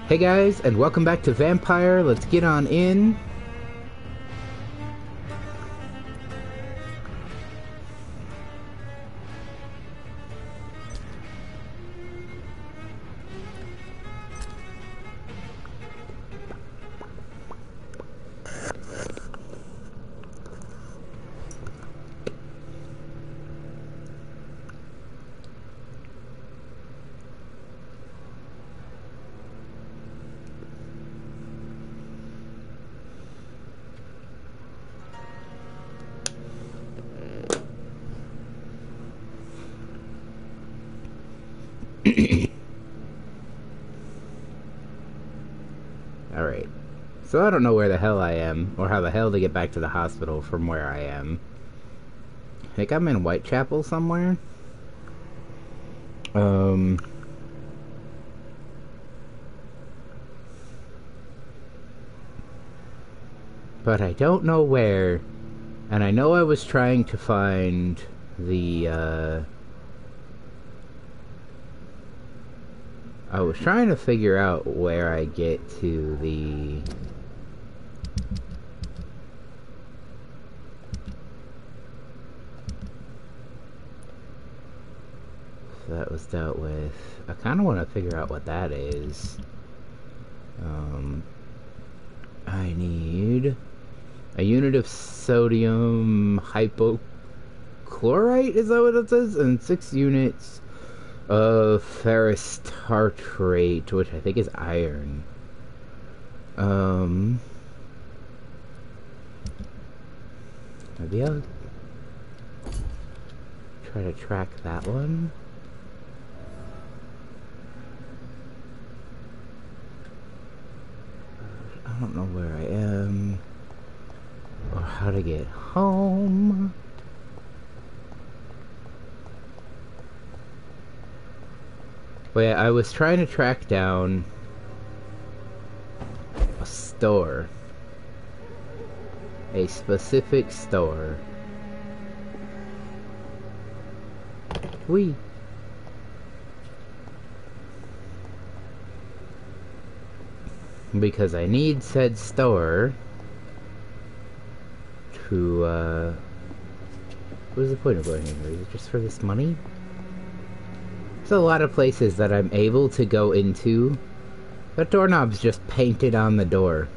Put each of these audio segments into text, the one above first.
Hey guys, and welcome back to Vampyr. Let's get on in. Alright. So I don't know where the hell I am, or how the hell to get back to the hospital from where I am. I think I'm in Whitechapel somewhere. But I don't know where. And I know I was trying to find the, I was trying to figure out where I get to the... So that was dealt with. I kind of want to figure out what that is. I need a unit of sodium hypochlorite, is that what it says? And 6 units of ferrous tartrate, which I think is iron. Maybe I'll try to track that one. I don't know where I am or how to get home. But yeah, I was trying to track down a store. A specific store. Whee! Because I need said store to, what is the point of going here? Is it just for this money? There's a lot of places that I'm able to go into. That doorknob's just painted on the door.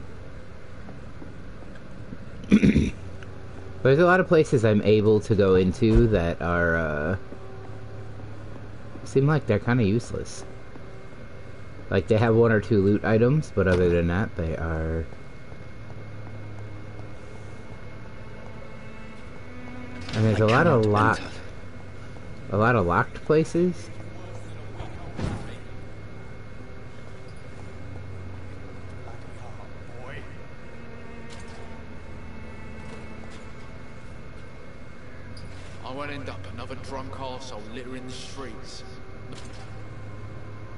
There's a lot of places I'm able to go into that are, seem like they're kind of useless. Like, they have 1 or 2 loot items, but other than that, they are... And there's a lot of locked places. I won't end up another drunk arsehole littering the streets.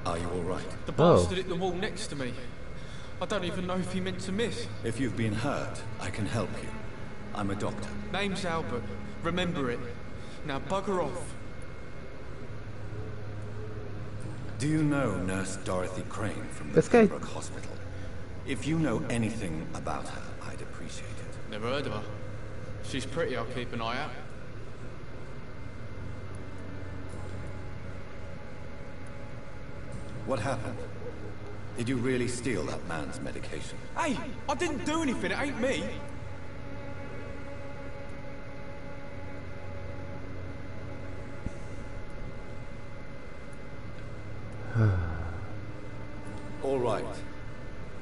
Are you alright? The bastard hit the wall next to me. I don't even know if he meant to miss. If you've been hurt, I can help you. I'm a doctor. Name's Albert. Remember it. Now bugger off. Do you know Nurse Dorothy Crane from the This guy... Pembroke Hospital? If you know anything about her, I'd appreciate it. Never heard of her. She's pretty, I'll keep an eye out. What happened? Did you really steal that man's medication? Hey! I didn't do anything, it ain't me! All right.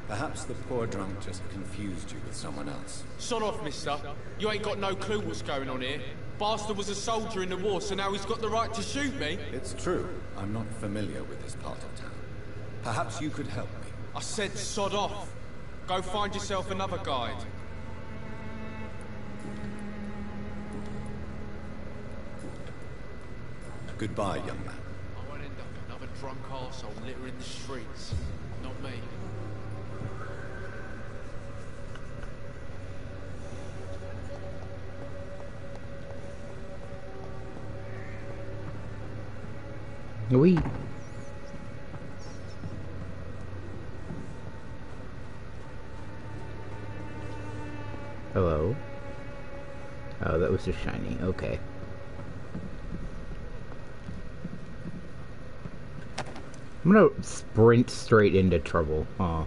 Perhaps the poor drunk just confused you with someone else. Sod off, mister. You ain't got no clue what's going on here. Bastard was a soldier in the war, so now he's got the right to shoot me. It's true. I'm not familiar with this part of town. Perhaps you could help me. I said sod off. Go find yourself another guide. Goodbye, young man. I won't end up another drunk arsehole littering the streets. Not me. Hello? Oh, that was just shiny. Okay. I'm gonna sprint straight into trouble. Huh.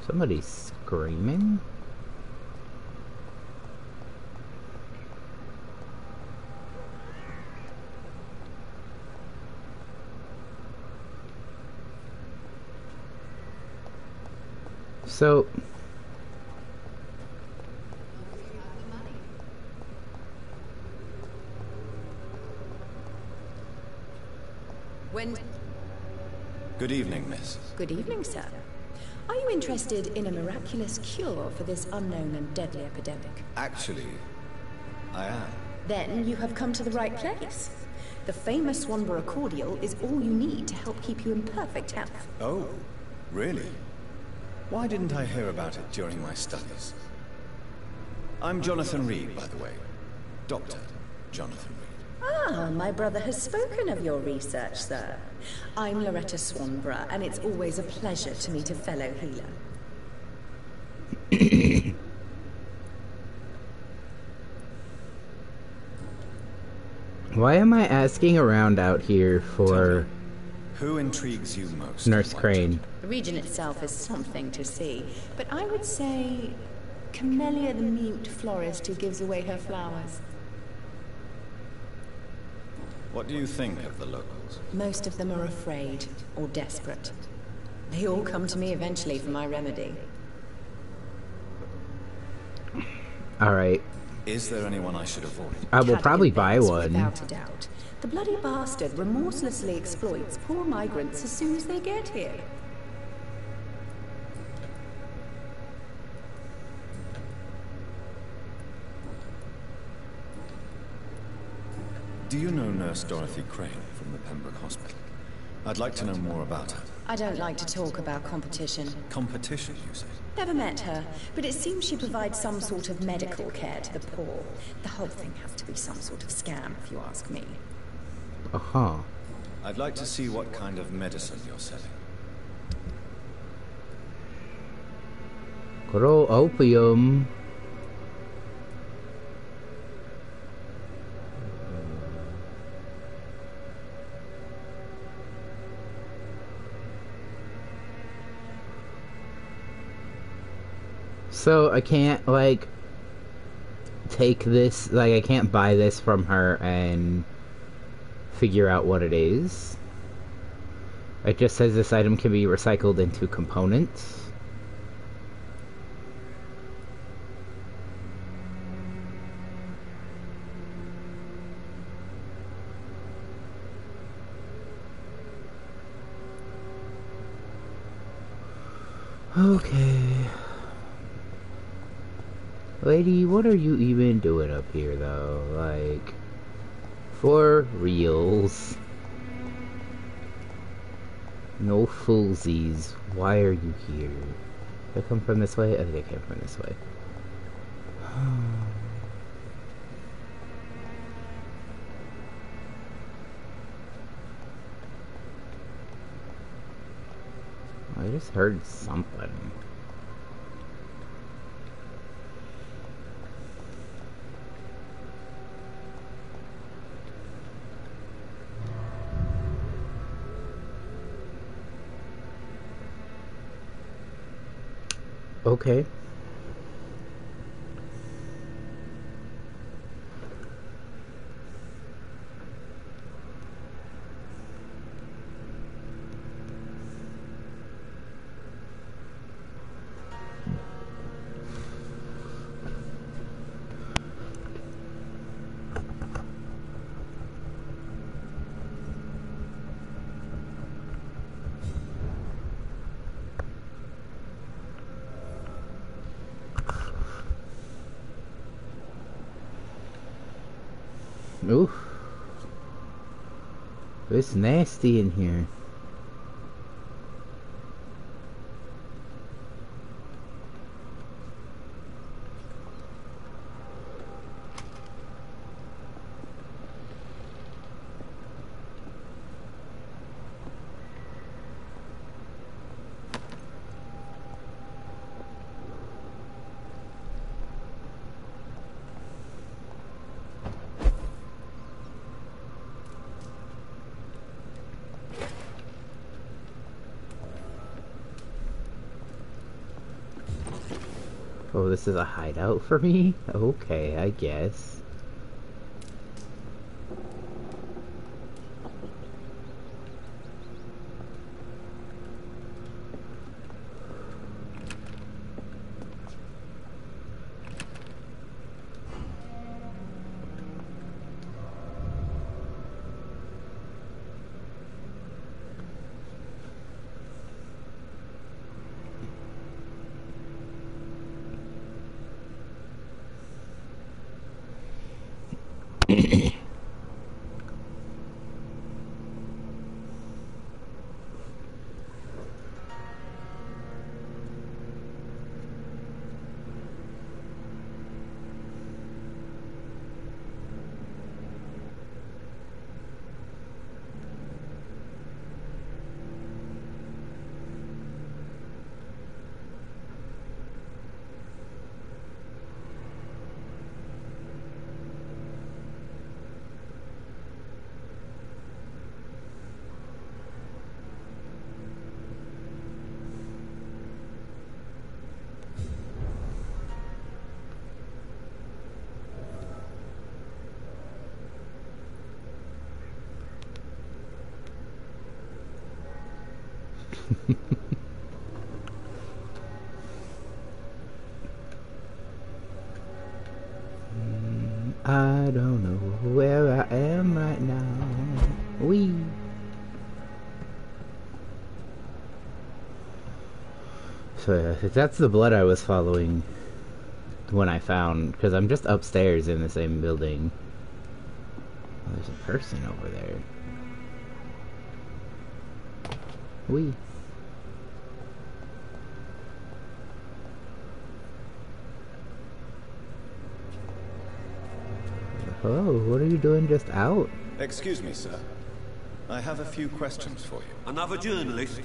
Somebody's screaming? So... When... Good evening, miss. Good evening, sir. Are you interested in a miraculous cure for this unknown and deadly epidemic? Actually, I am. Then you have come to the right place. The famous Swanborough cordial is all you need to help keep you in perfect health. Oh, really? Why didn't I hear about it during my studies? I'm Jonathan Reed, by the way. Dr. Jonathan Reed. Ah, my brother has spoken of your research, sir. I'm Loretta Swanborough, and it's always a pleasure to meet a fellow healer. Why am I asking around out here for... Who intrigues you most? Nurse Crane? The region itself is something to see, but I would say... Camellia the mute florist who gives away her flowers. What do you think of the locals? Most of them are afraid, or desperate. They all come to me eventually for my remedy. Alright. Is there anyone I should avoid? I will probably buy Caddigan one. Without a doubt. The bloody bastard remorselessly exploits poor migrants as soon as they get here. Do you know Nurse Dorothy Crane from the Pembroke Hospital? I'd like to know more about her. I don't like to talk about competition. Competition, you say? Never met her, but it seems she provides some sort of medical care to the poor. The whole thing has to be some sort of scam, if you ask me. Uh-huh. I'd like to see what kind of medicine you're selling. Grow opium. So I can't, like, take this, like, I can't buy this from her and figure out what it is. It just says this item can be recycled into components. Okay. Lady, what are you even doing up here, though? Like, for reals. No foolsies. Why are you here? Did I come from this way? I think I came from this way. I just heard something. Okay. Oof. It's nasty in here. Oh, this is a hideout for me? Okay, I guess. I don't know where I am right now. Wee. So that's the blood I was following when I found, because I'm just upstairs in the same building. Oh, there's a person over there. Wee. Hello, what are you doing just out? Excuse me, sir. I have a few questions for you. Another journalist?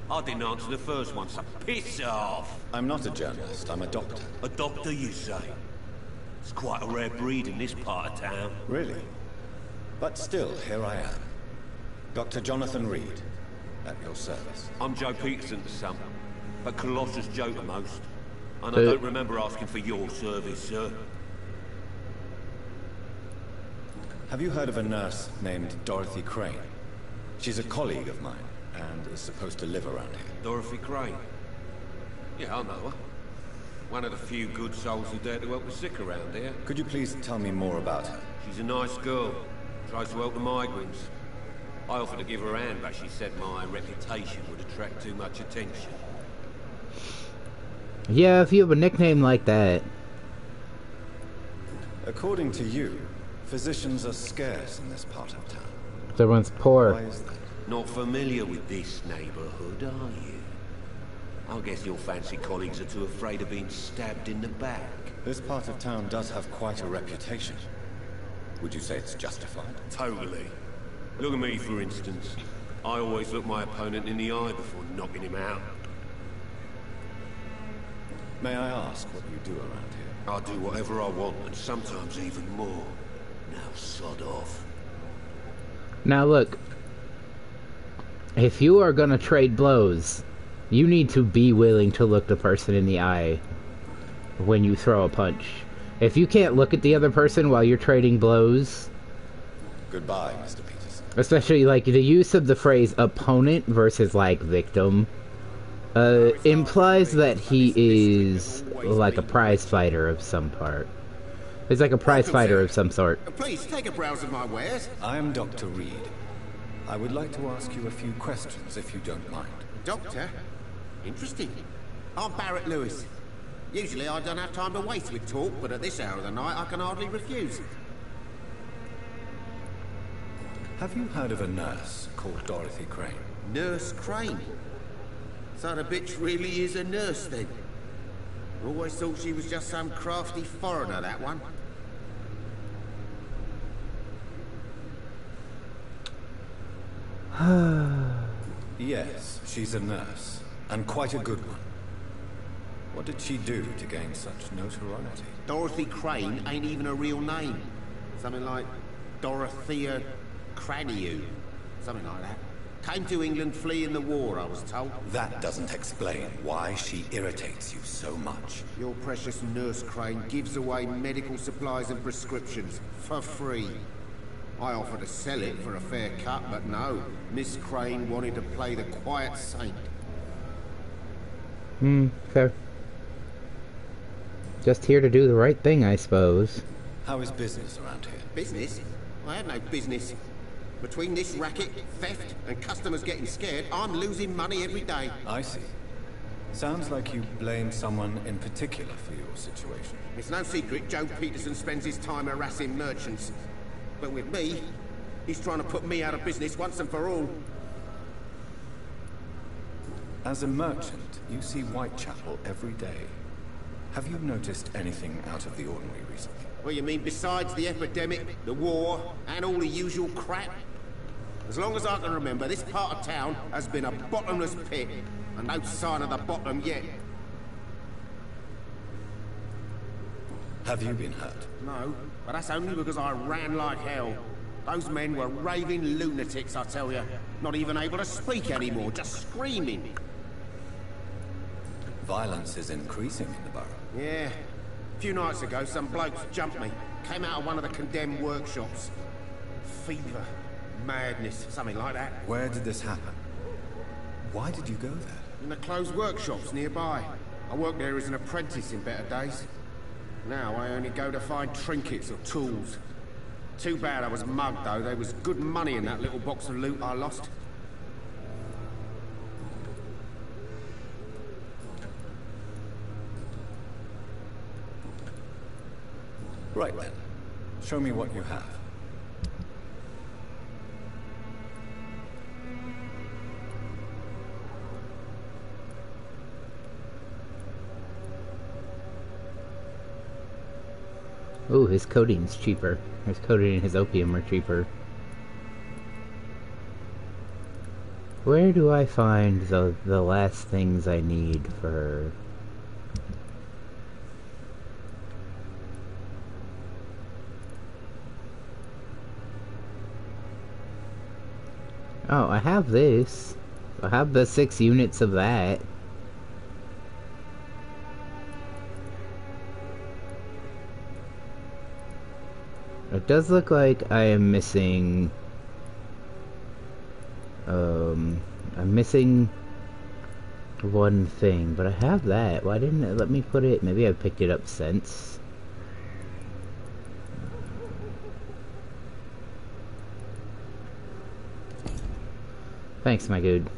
I didn't answer the first one, so piss off! I'm not a journalist, I'm a doctor. A doctor, you say? It's quite a rare breed in this part of town. Really? But still, here I am. Dr. Jonathan Reed, at your service. I'm Joe Peterson to some, but Colossus Joe to most. And I don't remember asking for your service, sir. Have you heard of a nurse named Dorothy Crane? She's a colleague of mine, and is supposed to live around here. Dorothy Crane? Yeah, I know her. One of the few good souls who dare to help the sick around here. Could you please tell me more about her? She's a nice girl. Tries to help the migrants. I offered to give her a hand, but she said my reputation would attract too much attention. Yeah, if you have a nickname like that. According to you, physicians are scarce in this part of town. Everyone's poor. Why is that? Not familiar with this neighborhood, are you? I guess your fancy colleagues are too afraid of being stabbed in the back. This part of town does have quite a reputation. Would you say it's justified? Totally. Look at me, for instance. I always look my opponent in the eye before knocking him out. May I ask what you do around here? I do whatever I want, and sometimes even more. Now sod off. Now look, if you are gonna trade blows, you need to be willing to look the person in the eye when you throw a punch. If you can't look at the other person while you're trading blows... Goodbye, Mr. Peterson. Especially, like, the use of the phrase opponent versus, like, victim implies that he is, like, a prize fighter of some part. He's like a prize fighter of some sort. Please, take a browse of my wares. I am Dr. Reed. I would like to ask you a few questions, if you don't mind. Doctor? Interesting. I'm Barrett Lewis. Usually I don't have time to waste with talk, but at this hour of the night I can hardly refuse. Have you heard of a nurse called Dorothy Crane? Nurse Crane? So the bitch really is a nurse then? Always thought she was just some crafty foreigner, that one. Yes, she's a nurse, and quite a good one. What did she do to gain such notoriety? Dorothy Crane ain't even a real name. Something like Dorothea Craniu. Something like that. Came to England fleeing the war, I was told. That doesn't explain why she irritates you so much. Your precious nurse Crane gives away medical supplies and prescriptions for free. I offered to sell it for a fair cut, but no. Miss Crane wanted to play the quiet saint. Fair. Just here to do the right thing, I suppose. How is business around here? Business? I have no business. Between this racket, theft, and customers getting scared, I'm losing money every day. I see. Sounds like you blame someone in particular for your situation. It's no secret Joe Peterson spends his time harassing merchants. But with me, he's trying to put me out of business once and for all. As a merchant, you see Whitechapel every day. Have you noticed anything out of the ordinary recently? Well, you mean besides the epidemic, the war, and all the usual crap? As long as I can remember, this part of town has been a bottomless pit, and no sign of the bottom yet. Have you been hurt? No, but that's only because I ran like hell. Those men were raving lunatics, I tell you. Not even able to speak anymore, just screaming. Violence is increasing in the borough. Yeah. A few nights ago, some blokes jumped me. Came out of one of the condemned workshops. Fever, madness, something like that. Where did this happen? Why did you go there? In the closed workshops nearby. I worked there as an apprentice in better days. Now I only go to find trinkets or tools. Too bad I was mugged, though. There was good money in that little box of loot I lost. Right then. Show me what you have. Ooh, his coding's cheaper. His codeine and his opium are cheaper. Where do I find the last things I need for her? Oh, I have this. I have the 6 units of that. It does look like I am missing... I'm missing one thing, but I have that. Why didn't it let me put it? Maybe I've picked it up since. Thanks, my dude.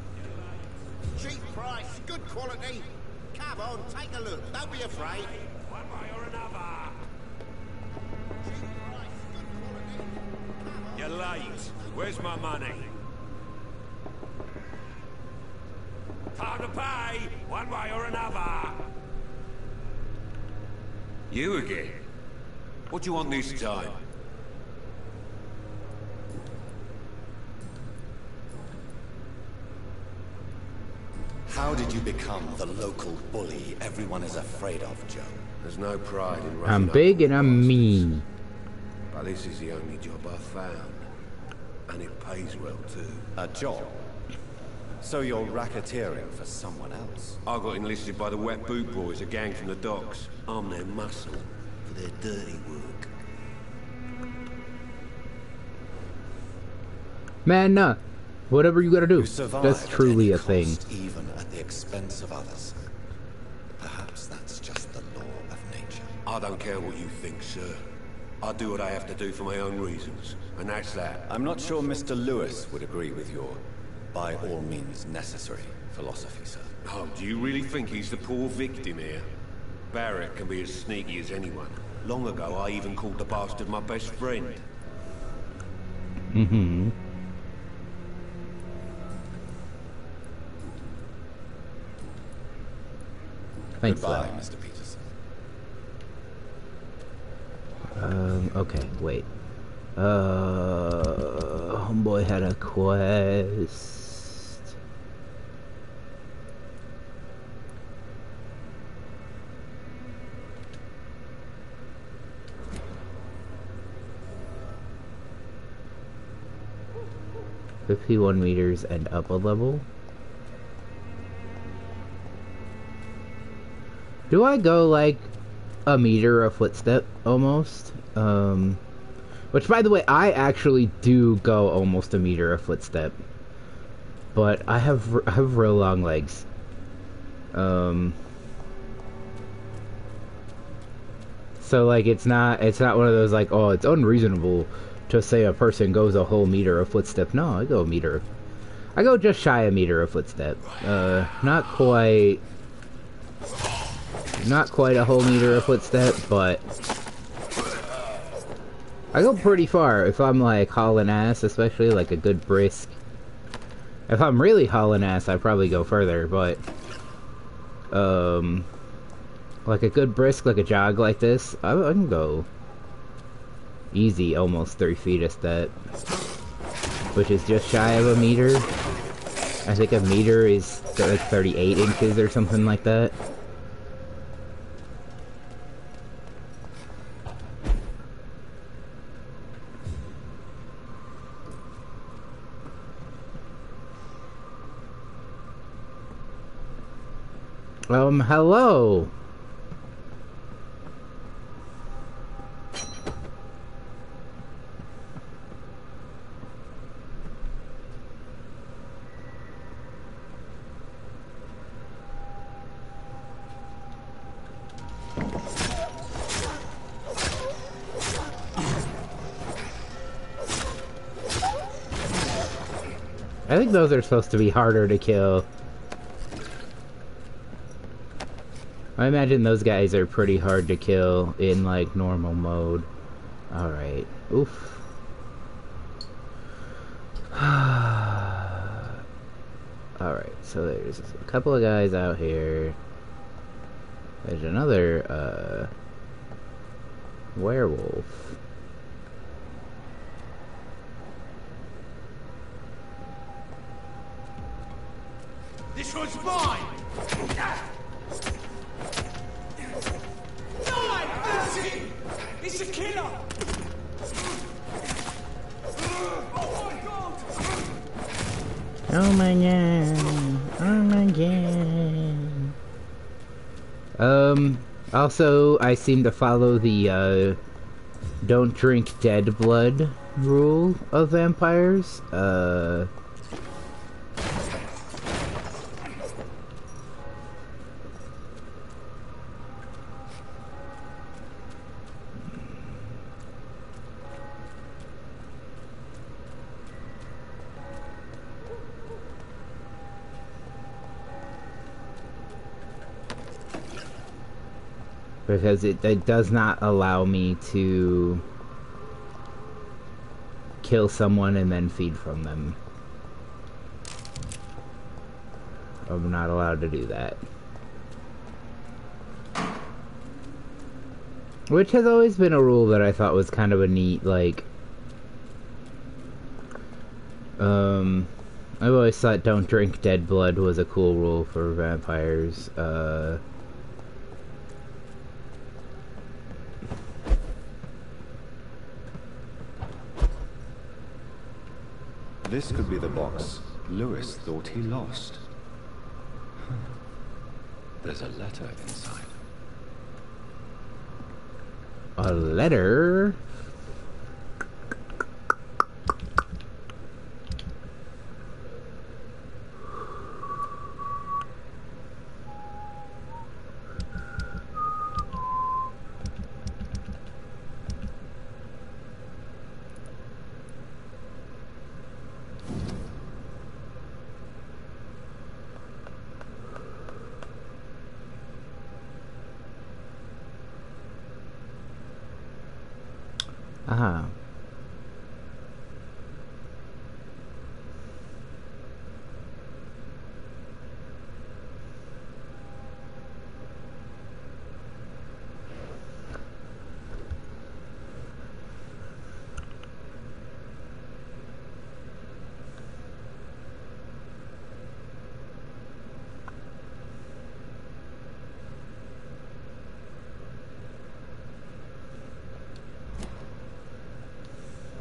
Cheap price, good quality. Come on, take a look. Don't be afraid. One way or another. Cheap price, good quality. Come on. You're late. Where's my money? Time to pay, one way or another. You again? What do you want this time? How did you become the local bully everyone is afraid of, Joe? There's no pride in I'm rushing big up and I'm bosses. mean. But this is the only job I've found. And it pays well, too. A job? So you're racketeering for someone else? I got enlisted by the Wet Boot Boys, a gang from the docks. I'm their muscle for their dirty work. Man, nah. Whatever you gotta do. You survive That's at truly any a thing. cost, even at the expense of others. Perhaps that's just the law of nature. I don't care what you think, sir. I do what I have to do for my own reasons, and that's that. I'm not sure Mr. Lewis would agree with your by all means necessary philosophy, sir. Oh, do you really think he's the poor victim here? Barrett can be as sneaky as anyone. Long ago, I even called the bastard my best friend. Mm-hmm. Thanks, Goodbye, though. Mr. Peterson. Okay, wait. Homeboy had a quest. 51 meters and up a level. Do I go like a meter a footstep almost? Which, by the way, I actually do go almost a meter a footstep, but I have real long legs. So like it's not one of those like, oh, it's unreasonable to say a person goes a whole meter a footstep. No, I go a meter. I go just shy a meter a footstep. Not quite a whole meter a footstep, but I go pretty far if I'm like hauling ass, especially like a good brisk. If I'm really hauling ass, I probably go further, but like a good brisk, like a jog like this, I can go easy, almost 3 feet a step, which is just shy of a meter. I think a meter is like 38 inches or something like that. Hello! I think those are supposed to be harder to kill. I imagine those guys are pretty hard to kill in, like, normal mode. Alright. Oof. Alright, so there's a couple of guys out here. There's another, werewolf. This one's mine! No, mercy! It's a killer! Oh my god! Oh my god. Oh my god. Also, I seem to follow the, don't drink dead blood rule of vampires. Because it does not allow me to kill someone and then feed from them. I'm not allowed to do that. Which has always been a rule that I thought was kind of a neat, like... I've always thought don't drink dead blood was a cool rule for vampires. This could be the box Lewis thought he lost. There's a letter inside. A letter? Aha.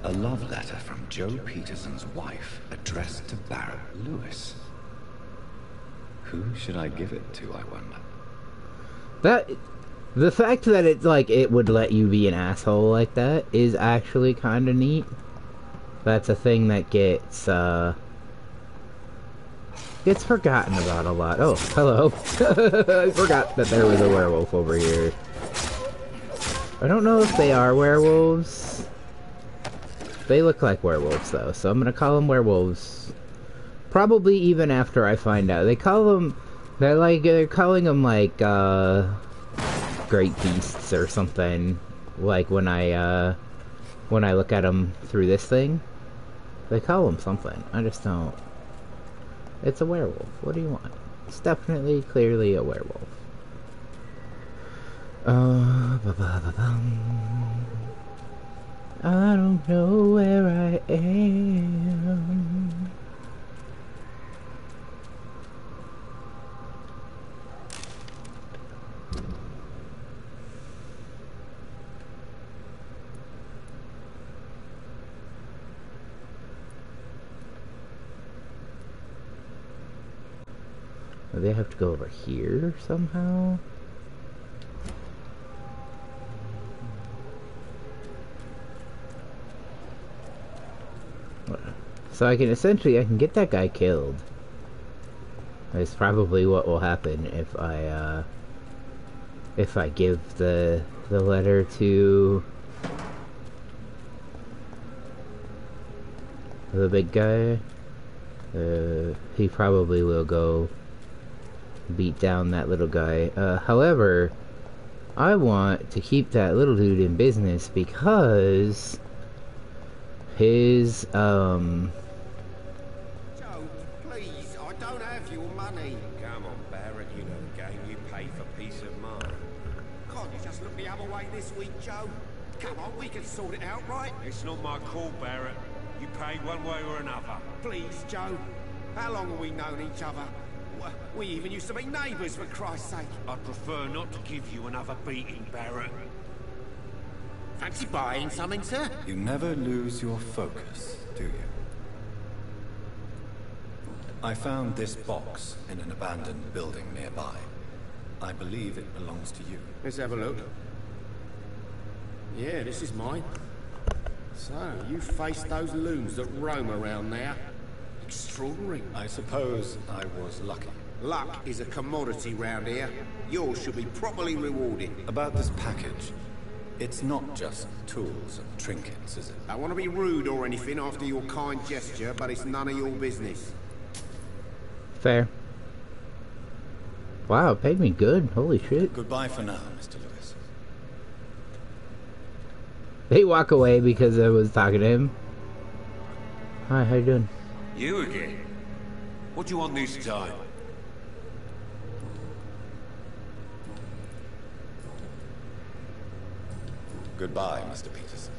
A love letter from Joe Peterson's wife, addressed to Barrett Lewis. Who should I give it to, I wonder? The fact that it's like it would let you be an asshole like that is actually kind of neat. That's a thing that gets forgotten about a lot. Oh, hello. I forgot that there was a werewolf over here. I don't know if they are werewolves. They look like werewolves though, so I'm gonna call them werewolves. Probably even after I find out. They're calling them like great beasts or something. Like when I look at them through this thing, they call them something. I just don't. It's a werewolf. What do you want? It's definitely, clearly a werewolf. I don't know where I am. Do they have to go over here somehow? So I can get that guy killed. That's probably what will happen if I give the letter to the big guy. He probably will go beat down that little guy. However, I want to keep that little dude in business because his Joe, please, I don't have your money. Come on, Barrett, you know the game. You pay for peace of mind. Can't you just look the other way this week, Joe? Come on, we can sort it out, right? It's not my call, Barrett. You pay one way or another. Please, Joe. How long have we known each other? We even used to be neighbours, for Christ's sake. I'd prefer not to give you another beating, Barrett. Fancy buying something, sir? You never lose your focus, do you? I found this box in an abandoned building nearby. I believe it belongs to you. Let's have a look. Yeah, this is mine. So, you faced those loons that roam around there. Extraordinary. I suppose I was lucky. Luck is a commodity round here. Yours should be properly rewarded. About this package, it's not just tools and trinkets, is it? I want to be rude or anything after your kind gesture, but it's none of your business. fair. Wow, it paid me good. Holy shit. Goodbye for now, Mr. Lewis. They walk away because I was talking to him. Hi, how you doing? You again? What do you want this time? Goodbye, Mr. Peterson.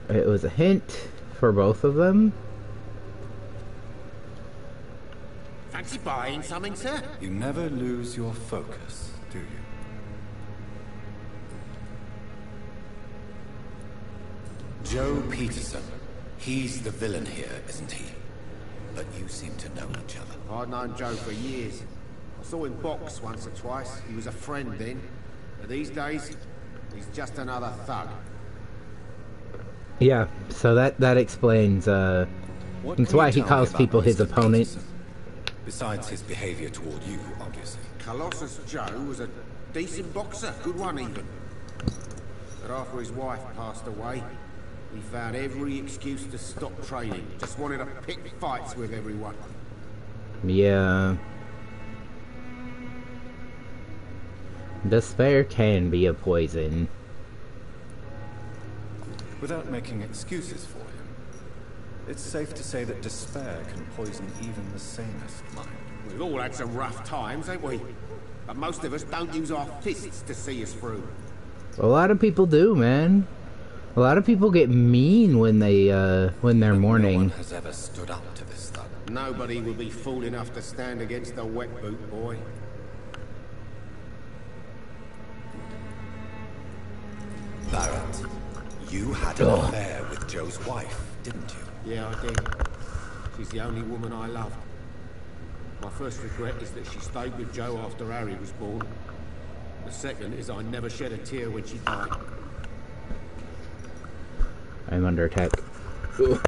It was a hint for both of them. Fancy buying something, sir? You never lose your focus, do you? Joe Peterson. He's the villain here, isn't he? But you seem to know each other. I'd known Joe for years. I saw him box once or twice. He was a friend then. But these days, he's just another thug. Yeah, so that explains, that's why he calls people his opponent. Besides his behavior toward you, obviously. Colossus Joe was a decent boxer, good one even. But after his wife passed away, he found every excuse to stop training. Just wanted to pick fights with everyone. Yeah. Despair can be a poison. Without making excuses for him, it's safe to say that despair can poison even the sanest mind. We've all had some rough times, ain't we? But most of us don't use our fists to see us through. A lot of people do, man. A lot of people get mean when they're mourning. No one has ever stood up to this thug. Nobody will be fool enough to stand against the wet boot boy. Barrett, You had an affair with Joe's wife, didn't you? Yeah, I did. She's the only woman I loved. My first regret is that she stayed with Joe after Harry was born. The second is I never shed a tear when she died. I'm under attack. Ugh.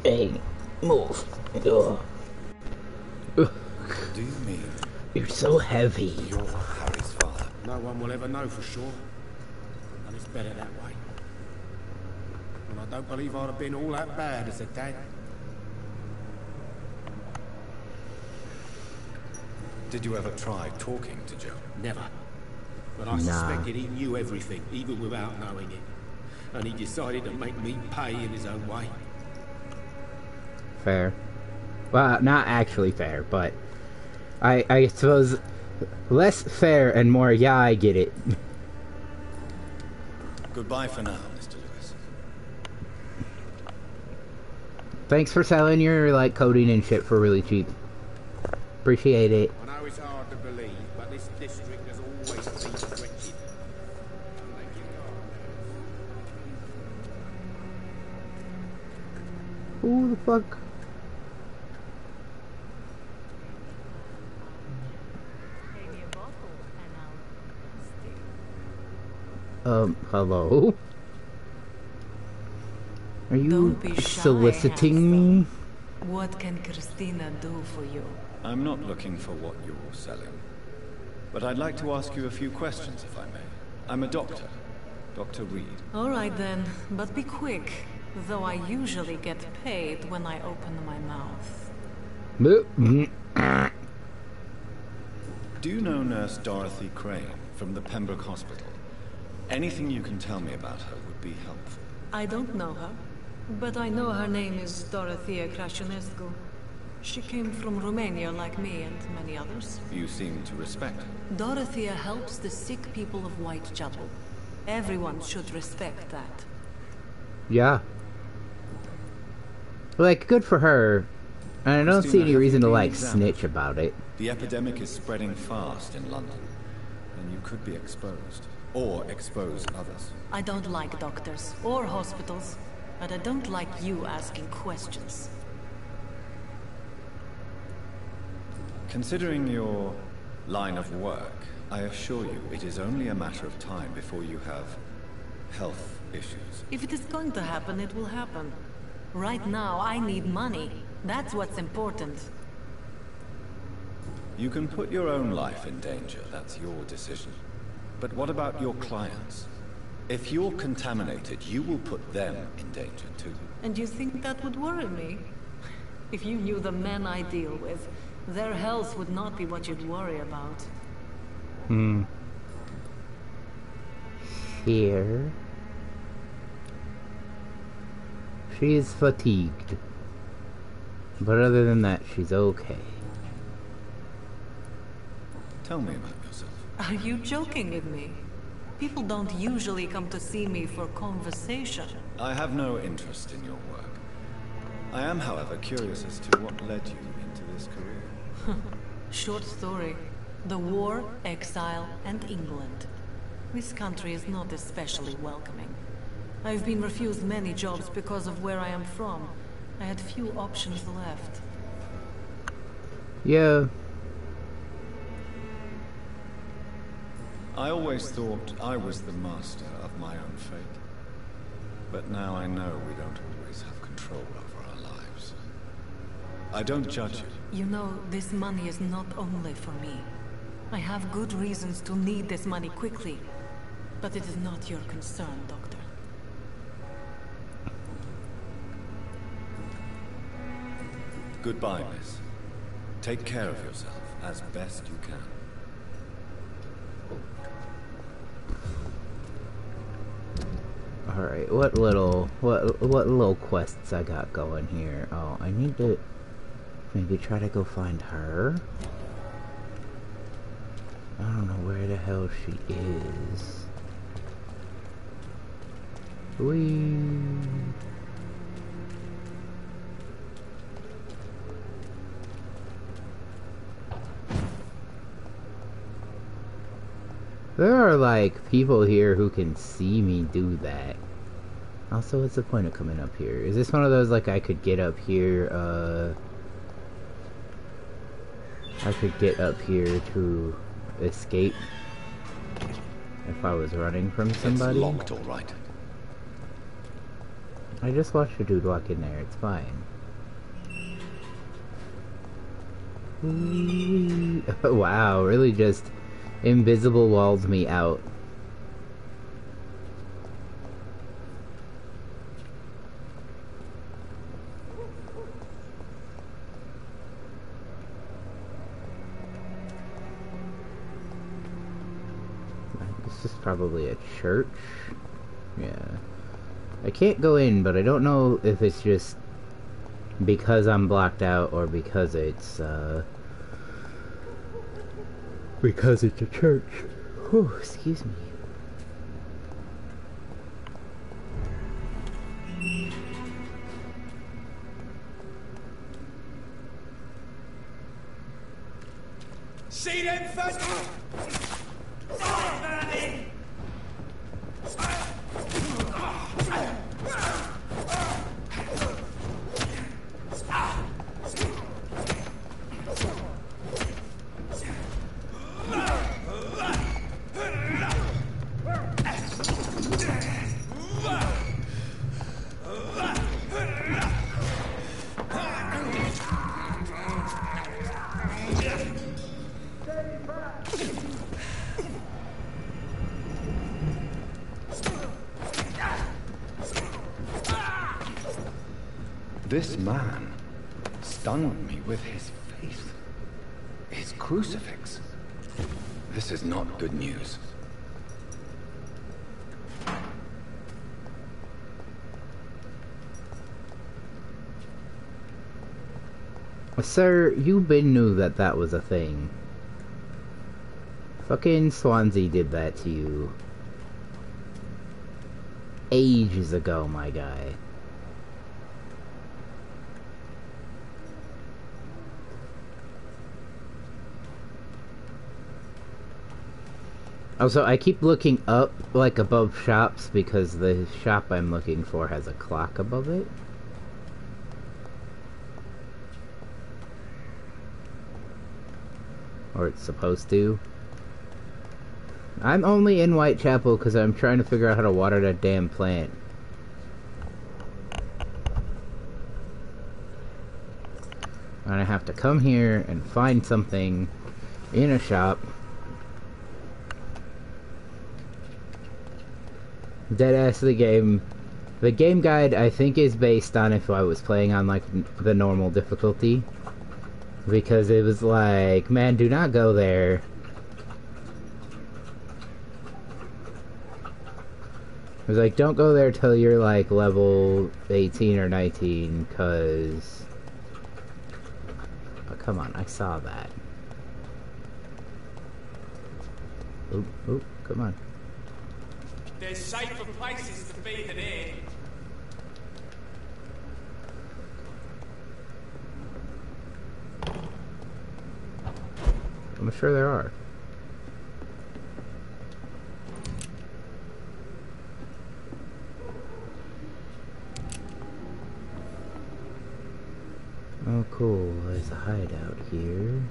Hey, move. Ugh. Do you mean You're so heavy. you're Harry's father? No one will ever know for sure. And it's better that way. And I don't believe I'd have been all that bad as a dad. Did you ever try talking to Joe? Never. But I suspected he knew everything, even without knowing it. And he decided to make me pay in his own way. Fair. Well, not actually fair, but I suppose less fair and more, yeah, I get it. Goodbye for now, Mr. Lewis. Thanks for selling your, like, coding and shit for really cheap. Appreciate it. I know it's hard to believe, but this district has always been wretched. Who the fuck? Hello? Are you Don't be shy, soliciting handsome. me? What can Christina do for you? I'm not looking for what you're selling. But I'd like to ask you a few questions, if I may. I'm a doctor. Dr. Reed. All right then, but be quick. Though I usually get paid when I open my mouth. Do you know Nurse Dorothy Crane from the Pembroke Hospital? Anything you can tell me about her would be helpful. I don't know her, but I know her name is Dorothea Crasionescu. She came from Romania like me and many others. You seem to respect her. Dorothea helps the sick people of Whitechapel. Everyone should respect that. Yeah. Like, good for her. And I don't see Christina, any have reason you to, been like, examined? snitch about it. The epidemic is spreading fast in London, and you could be exposed. Or expose others. I don't like doctors or hospitals, but I don't like you asking questions. Considering your line of work, I assure you it is only a matter of time before you have health issues. If it is going to happen, it will happen. Right now, I need money. That's what's important. You can put your own life in danger, that's your decision. But what about your clients? If you're contaminated, you will put them in danger too. And you think that would worry me? If you knew the men I deal with, their health would not be what you'd worry about. Here. She is fatigued. But other than that, she's okay. Tell me about yourself. Are you joking with me? People don't usually come to see me for conversation. I have no interest in your work. I am, however, curious as to what led you into this career. Short story. The war, exile, and England. This country is not especially welcoming. I've been refused many jobs because of where I am from. I had few options left. Yeah. I always thought I was the master of my own fate. But now I know we don't always have control over our lives. I don't judge you. You know, this money is not only for me. I have good reasons to need this money quickly. But it is not your concern, Doctor. Goodbye, miss. Take care of yourself as best you can. Alright, what little quests I got going here? Oh, I need to maybe try to go find her. I don't know where the hell she is. There are, like, people here who can see me do that. Also, what's the point of coming up here? Is this one of those, like, I could get up here, I could get up here to escape if I was running from somebody? It's locked, all right. I just watched a dude walk in there, it's fine. Wow, really just invisible walled me out. This is probably a church. Yeah. I can't go in, but I don't know if it's just because I'm blocked out or because it's a church. Whew, excuse me. See them first? This man stunned me with his faith. His crucifix. This is not good news. Sir, you been knew that that was a thing. Fucking Swansea did that to you. Ages ago, my guy. Also, I keep looking up, like, above shops, because the shop I'm looking for has a clock above it. Or it's supposed to. I'm only in Whitechapel because I'm trying to figure out how to water that damn plant. And I have to come here and find something in a shop. Deadass the game. The game guide, I think, is based on if I was playing on, like, the normal difficulty. Because it was like, man, do not go there. It was like, don't go there till you're, like, level 18 or 19, cause... Oh, come on, I saw that. Oop, oop, come on. There's safer places to be than here. I'm sure there are. Oh, cool. There's a hideout here.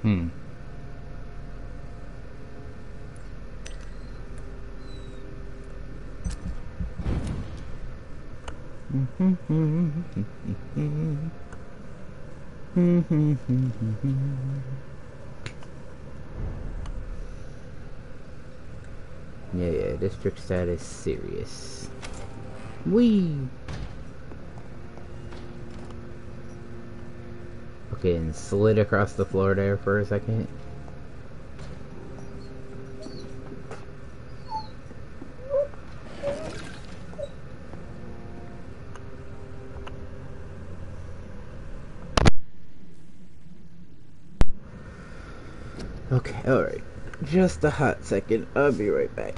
Hmm. Yeah, district status serious. Whee! Okay, and slid across the floor there for a second. Okay, alright. Just a hot second. I'll be right back.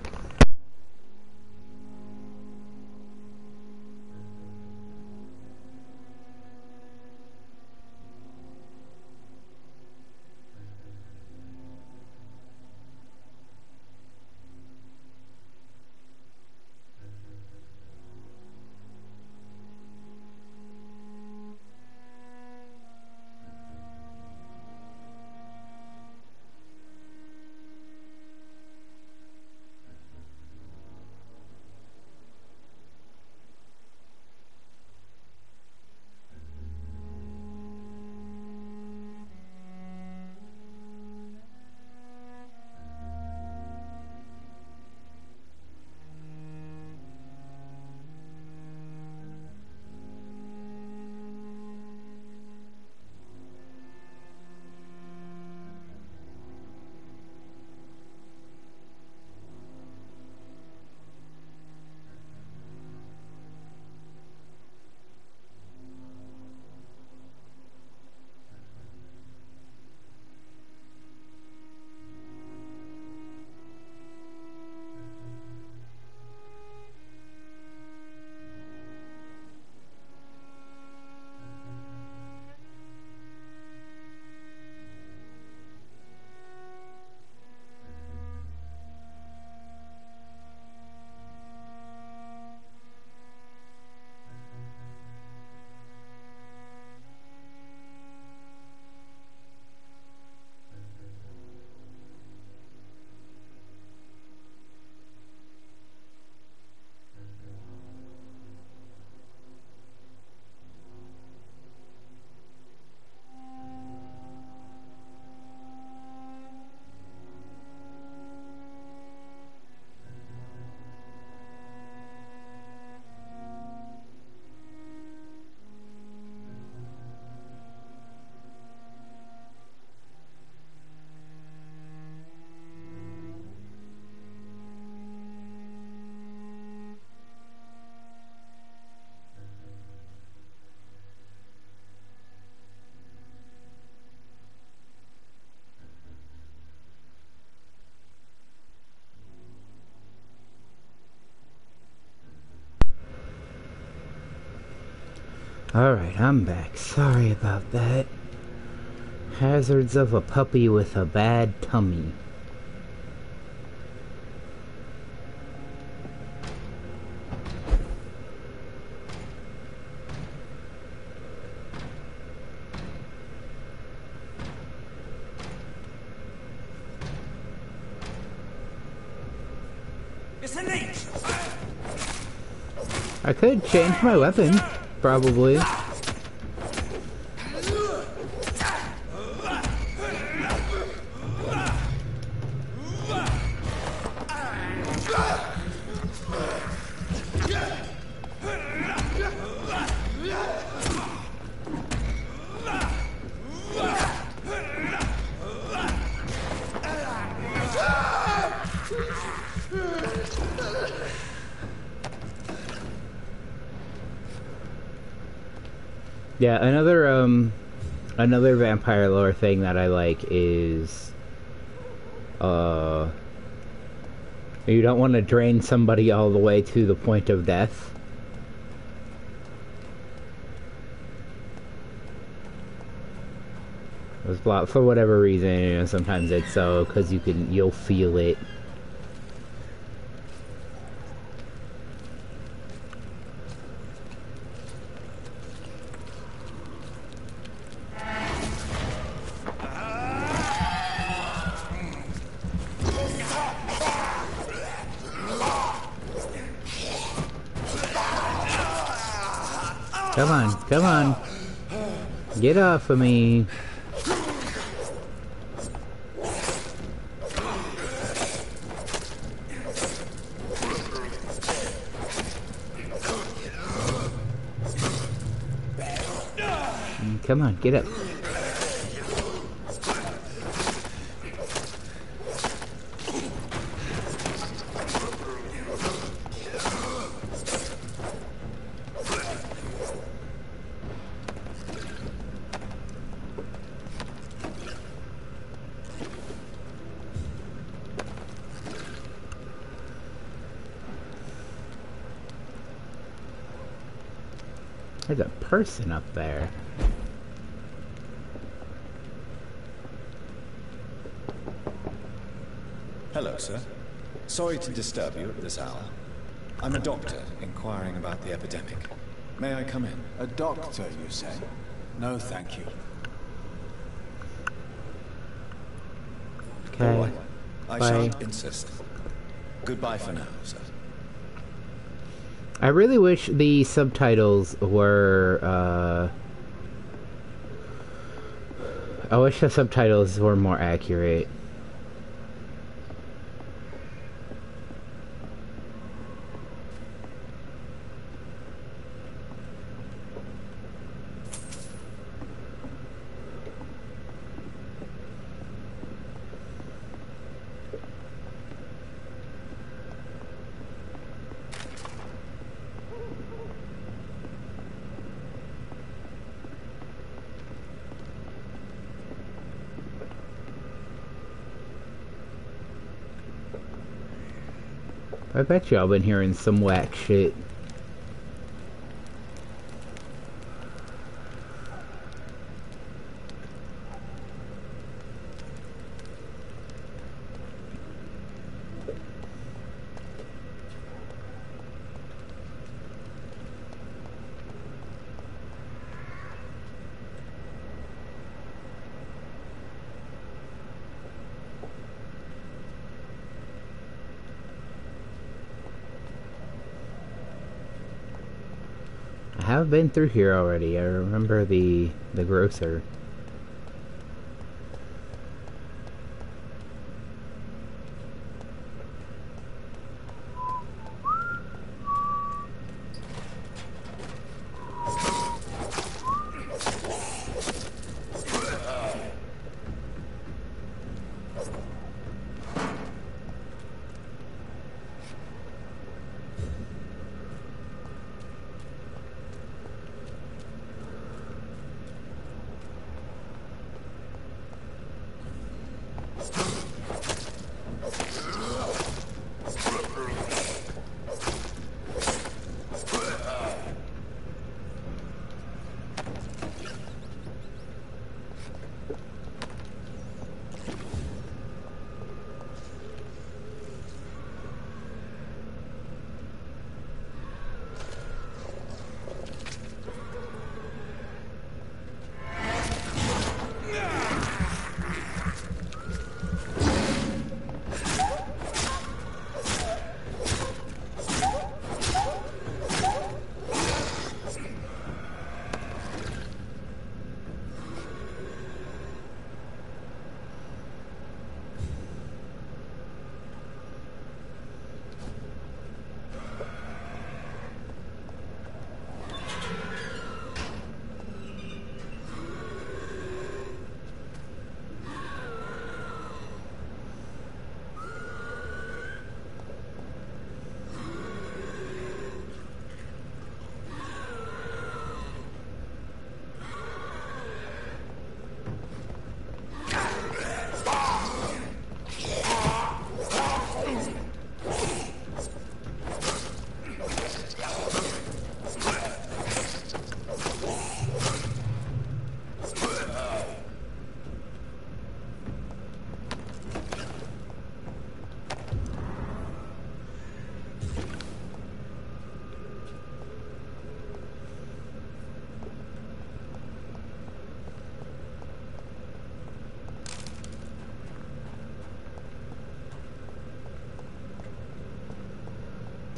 Alright, I'm back. Sorry about that. Hazards of a puppy with a bad tummy. I could change my weapon, probably. Yeah, another vampire lore thing that I like is, you don't want to drain somebody all the way to the point of death. For whatever reason, you know, sometimes it's so, because you'll feel it. Come on, come on. Get off of me. Come on, get up. There's a person up there. Hello, sir. Sorry to disturb you at this hour. I'm a doctor inquiring about the epidemic. May I come in? A doctor, you say? No, thank you. Okay. All right. I Bye. shan't insist. Goodbye for now, sir. I really wish the subtitles were, I wish the subtitles were more accurate. I bet y'all been hearing some whack shit. I have been through here already. I remember the grocer.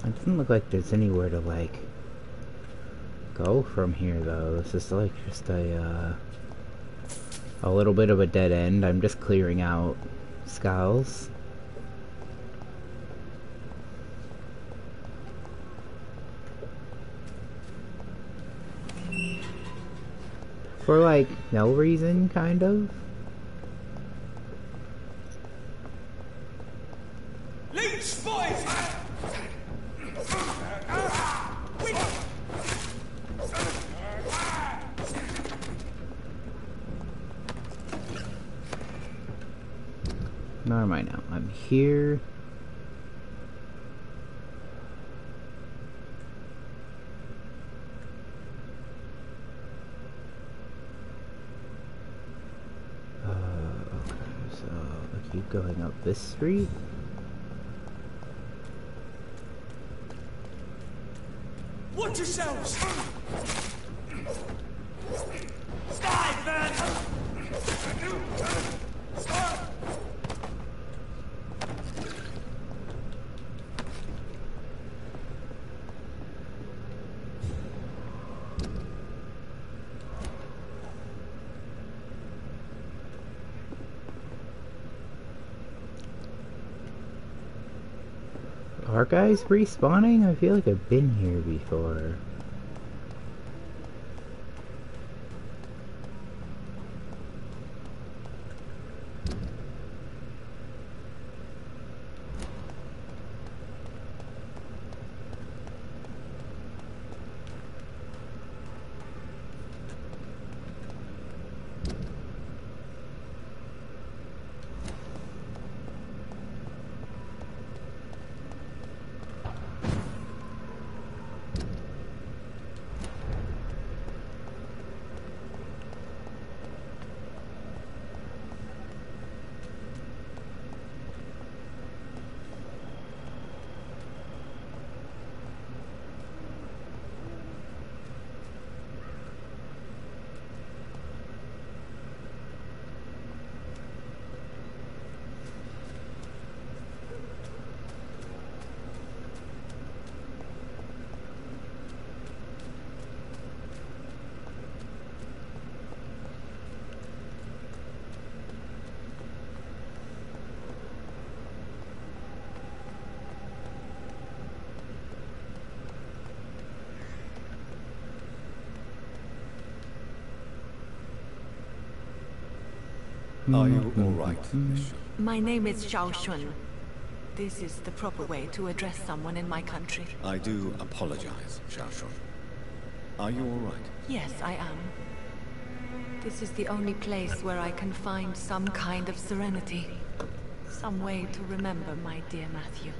It doesn't look like there's anywhere to, like, go from here, though? This is like just a little bit of a dead end. I'm just clearing out skulls. For like no reason, kind of. Leech spotted! Where am I now? I'm here. Okay, so I keep going up this street. Watch yourselves! Are guys respawning? I feel like I've been here before. Are you all right, Miss? My name is Zhao Shun. This is the proper way to address someone in my country. I do apologize, Xiaoshun. Are you all right? Yes, I am. This is the only place where I can find some kind of serenity. Some way to remember my dear Matthew.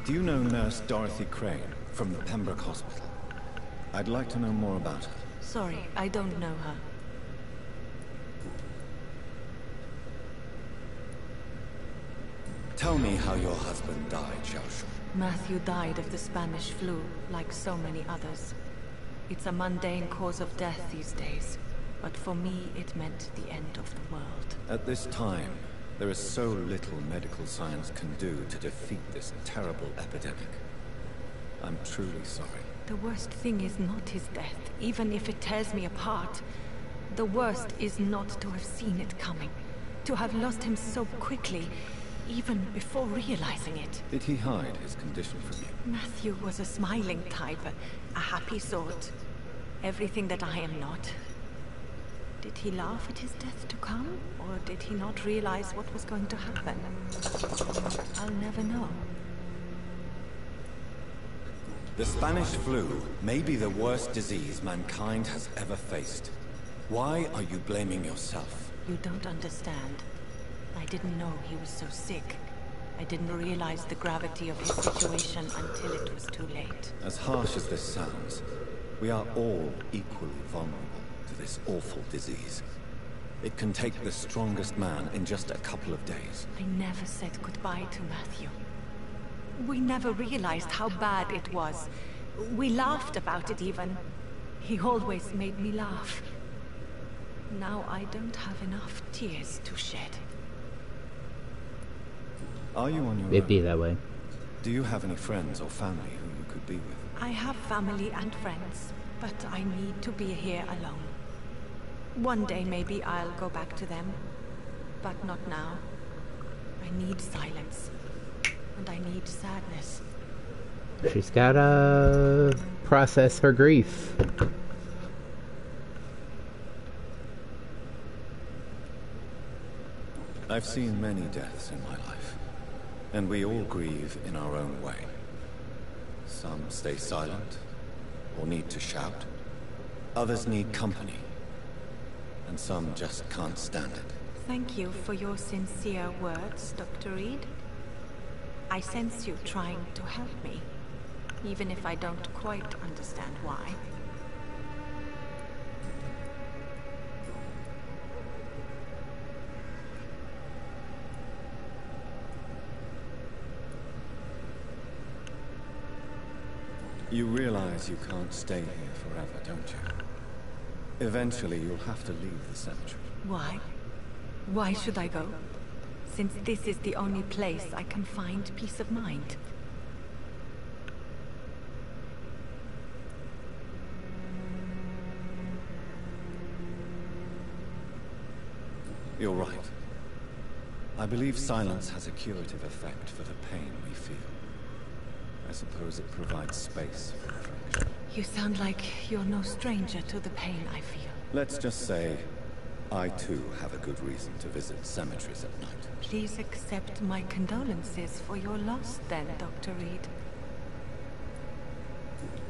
Do you know Nurse Dorothy Crane from the Pembroke Hospital? I'd like to know more about her. Sorry, I don't know her. Tell me how your husband died, Xiaoshun. Matthew died of the Spanish flu, like so many others. It's a mundane cause of death these days, but for me it meant the end of the world. At this time, there is so little medical science can do to defeat this terrible epidemic. I'm truly sorry. The worst thing is not his death, even if it tears me apart. The worst is not to have seen it coming, to have lost him so quickly, even before realizing it. Did he hide his condition from you? Matthew was a smiling type, a happy sort. Everything that I am not. Did he laugh at his death to come, or did he not realize what was going to happen? I'll never know. The Spanish flu may be the worst disease mankind has ever faced. Why are you blaming yourself? You don't understand. I didn't know he was so sick. I didn't realize the gravity of his situation until it was too late. As harsh as this sounds, we are all equally vulnerable to this awful disease. It can take the strongest man in just a couple of days. I never said goodbye to Matthew. We never realized how bad it was. We laughed about it even. He always made me laugh. Now I don't have enough tears to shed. Are you on your It'd be own? that way. Do you have any friends or family who you could be with? I have family and friends, but I need to be here alone. One day maybe I'll go back to them, but not now. I need silence, and I need sadness. She's gotta process her grief. I've seen many deaths in my life, and we all grieve in our own way. Some stay silent, or need to shout. Others need company, and some just can't stand it. Thank you for your sincere words, Dr. Reed. I sense you trying to help me, even if I don't quite understand why. You realize you can't stay here forever, don't you? Eventually, you'll have to leave the cemetery. Why? Why should I go? Since this is the only place I can find peace of mind. You're right. I believe silence has a curative effect for the pain we feel. I suppose it provides space for reflection. You sound like you're no stranger to the pain I feel. Let's just say, I too have a good reason to visit cemeteries at night. Please accept my condolences for your loss then, Dr. Reed.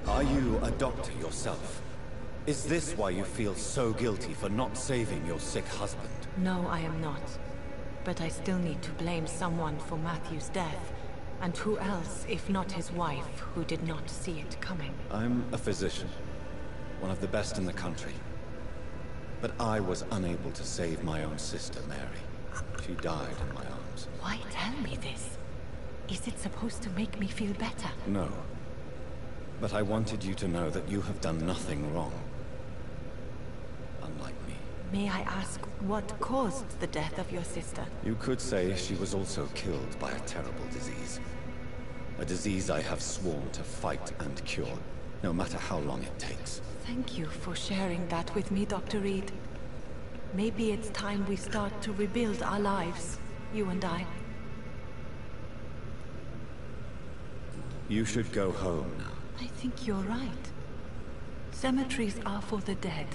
Are you a doctor yourself? Is this why you feel so guilty for not saving your sick husband? No, I am not. But I still need to blame someone for Matthew's death. And who else, if not his wife, who did not see it coming? I'm a physician, one of the best in the country. But I was unable to save my own sister, Mary. She died in my arms. Why tell me this? Is it supposed to make me feel better? No. But I wanted you to know that you have done nothing wrong. Unlike me. May I ask what caused the death of your sister? You could say she was also killed by a terrible disease. A disease I have sworn to fight and cure, no matter how long it takes. Thank you for sharing that with me, Dr. Reed. Maybe it's time we start to rebuild our lives, you and I. You should go home now. I think you're right. Cemeteries are for the dead,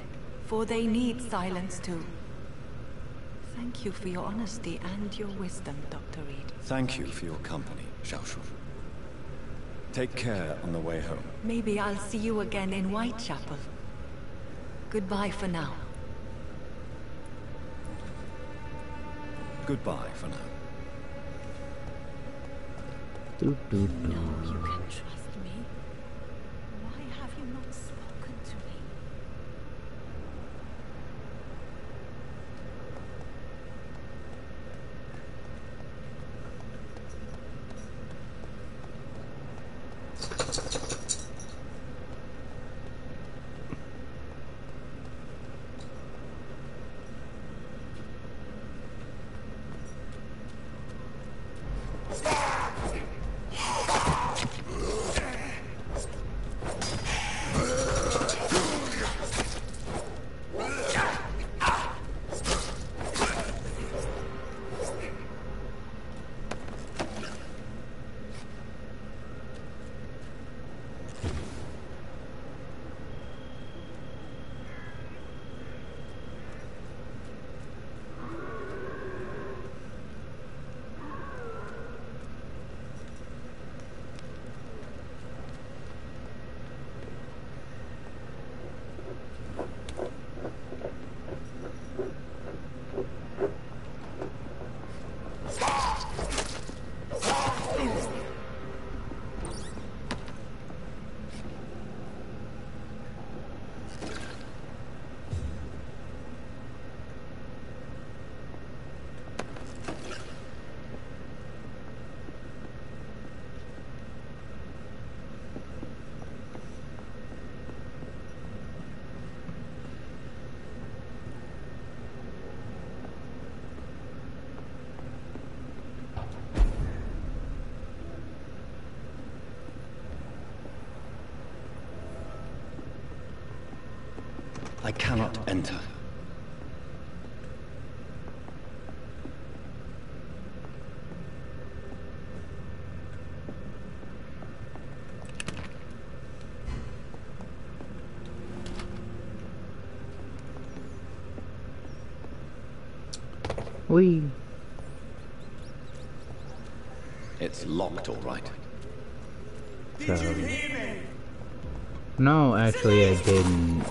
for they need silence too. Thank you for your honesty and your wisdom, Dr. Reed. Thank you for your company, Xiaoshu. Take care on the way home. Maybe I'll see you again in Whitechapel. Goodbye for now. Goodbye for now. Doop, doop, doop. No, you can trust me. Why have you not spoken to me? I cannot enter. We. It's locked, all right. So. No, actually, I didn't.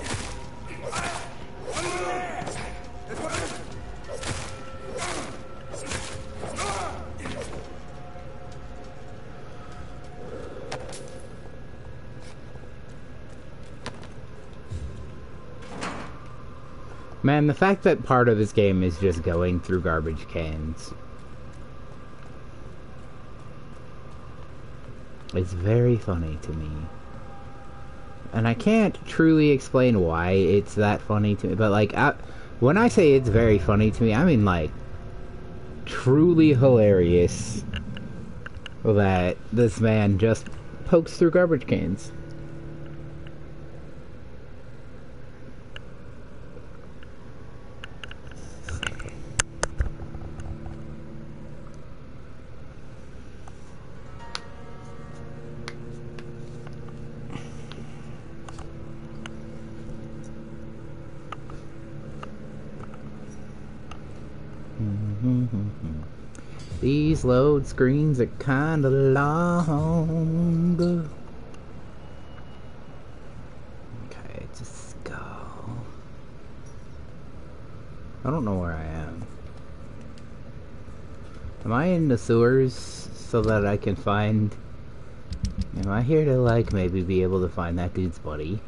Man, the fact that part of this game is just going through garbage cans. It's very funny to me. And I can't truly explain why it's that funny to me, but like, when I say it's very funny to me, I mean like, truly hilarious that this man just pokes through garbage cans. These load screens are kinda long. Okay, just go. I don't know where I am. Am I in the sewers so that I can find... Am I here to, like, maybe be able to find that dude's buddy?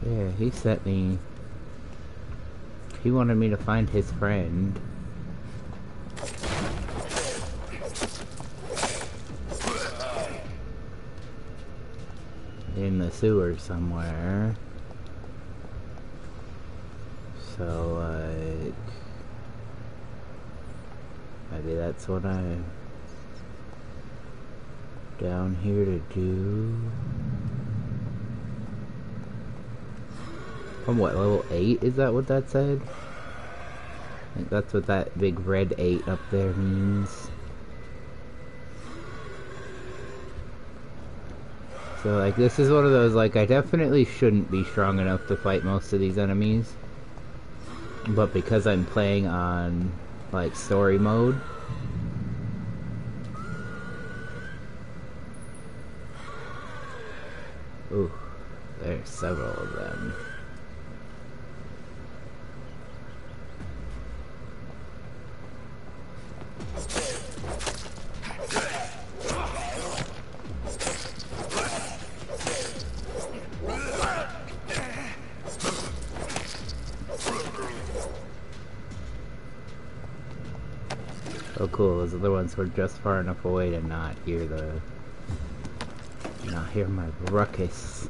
Yeah, he sent me... He wanted me to find his friend. In the sewer somewhere. So, like... Maybe that's what I'm down here to do. I'm what, level 8? Is that what that said? I think that's what that big red 8 up there means. So, like, this is one of those, like, I definitely shouldn't be strong enough to fight most of these enemies. But because I'm playing on, like, story mode... Ooh, there's several of them. Oh cool, those other ones were just far enough away to not hear my ruckus.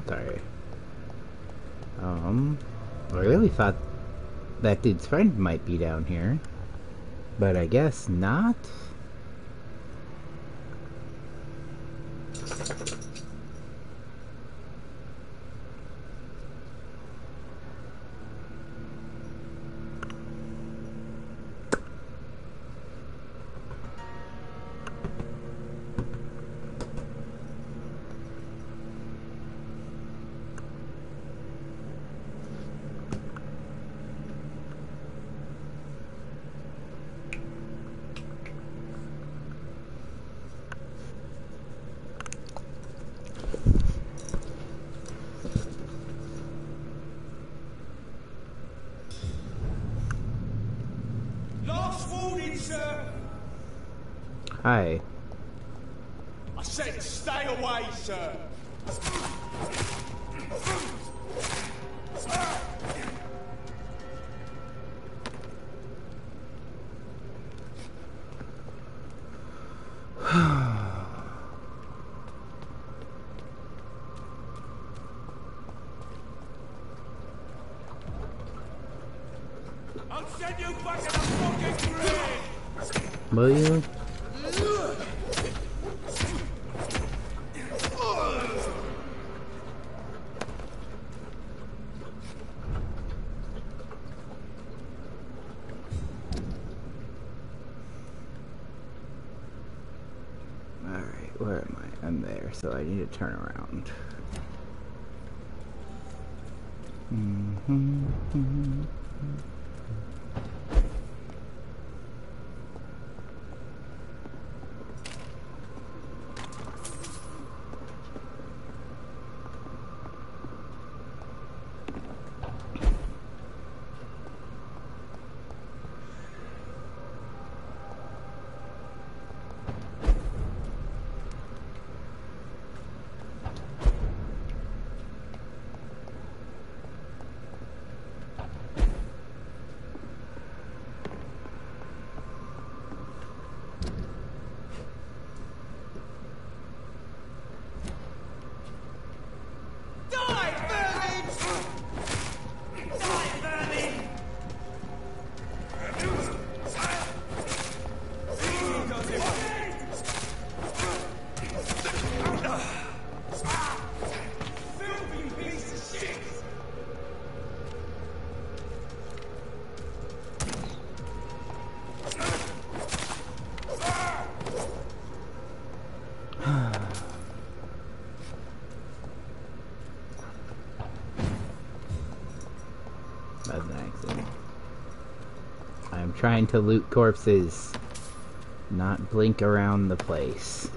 Sorry. I really thought that dude's friend might be down here, but I guess not. Last warning, sir! Hi. I said stay away, sir! I'll send you back in a fucking grave! Will you? Alright, where am I? I'm there, so I need to turn around. That's an accident. I'm trying to loot corpses, not blink around the place.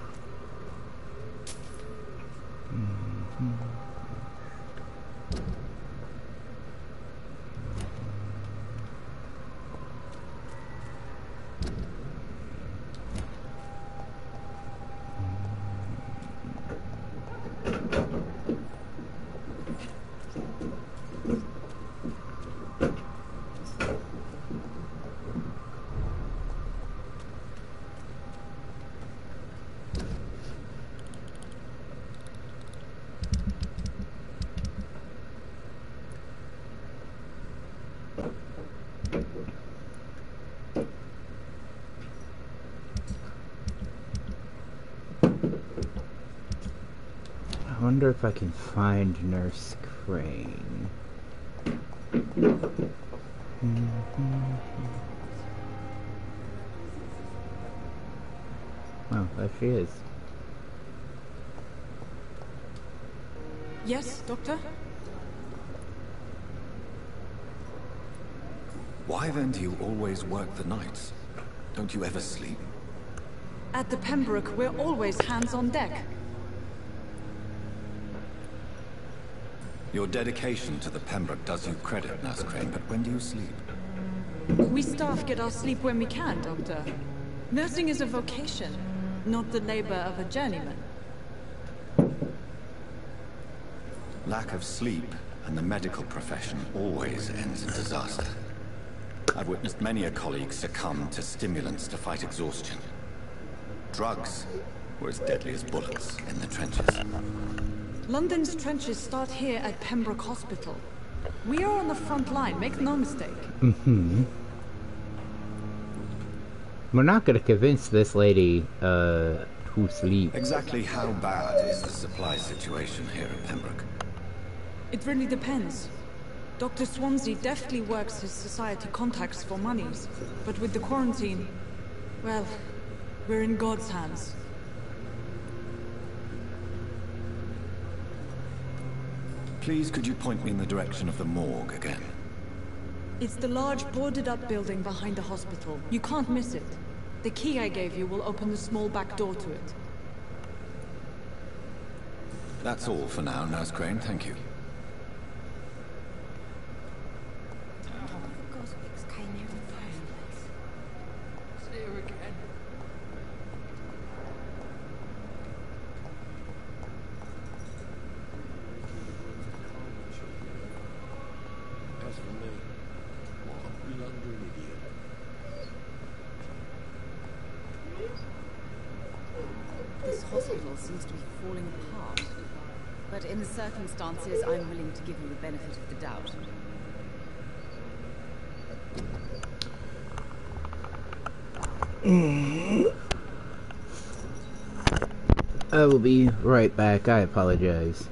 I wonder if I can find Nurse Crane. Oh, there she is. Yes, Doctor? Why then do you always work the nights? Don't you ever sleep? At the Pembroke, we're always hands on deck. Your dedication to the Pembroke does you credit, Nurse Crane, but when do you sleep? We staff get our sleep when we can, Doctor. Nursing is a vocation, not the labor of a journeyman. Lack of sleep and the medical profession always ends in disaster. I've witnessed many a colleague succumb to stimulants to fight exhaustion. Drugs were as deadly as bullets in the trenches. London's trenches start here at Pembroke Hospital. We are on the front line, make no mistake. Mm-hmm. We're not gonna convince this lady, to sleep. Exactly how bad is the supply situation here at Pembroke? It really depends. Dr. Swansea deftly works his society contacts for monies, but with the quarantine, well, we're in God's hands. Please, could you point me in the direction of the morgue again? It's the large boarded-up building behind the hospital. You can't miss it. The key I gave you will open the small back door to it. That's all for now, Nurse Crane. Thank you. This hospital seems to be falling apart. But in the circumstances, I'm willing to give you the benefit of the doubt. I will be right back. I apologize.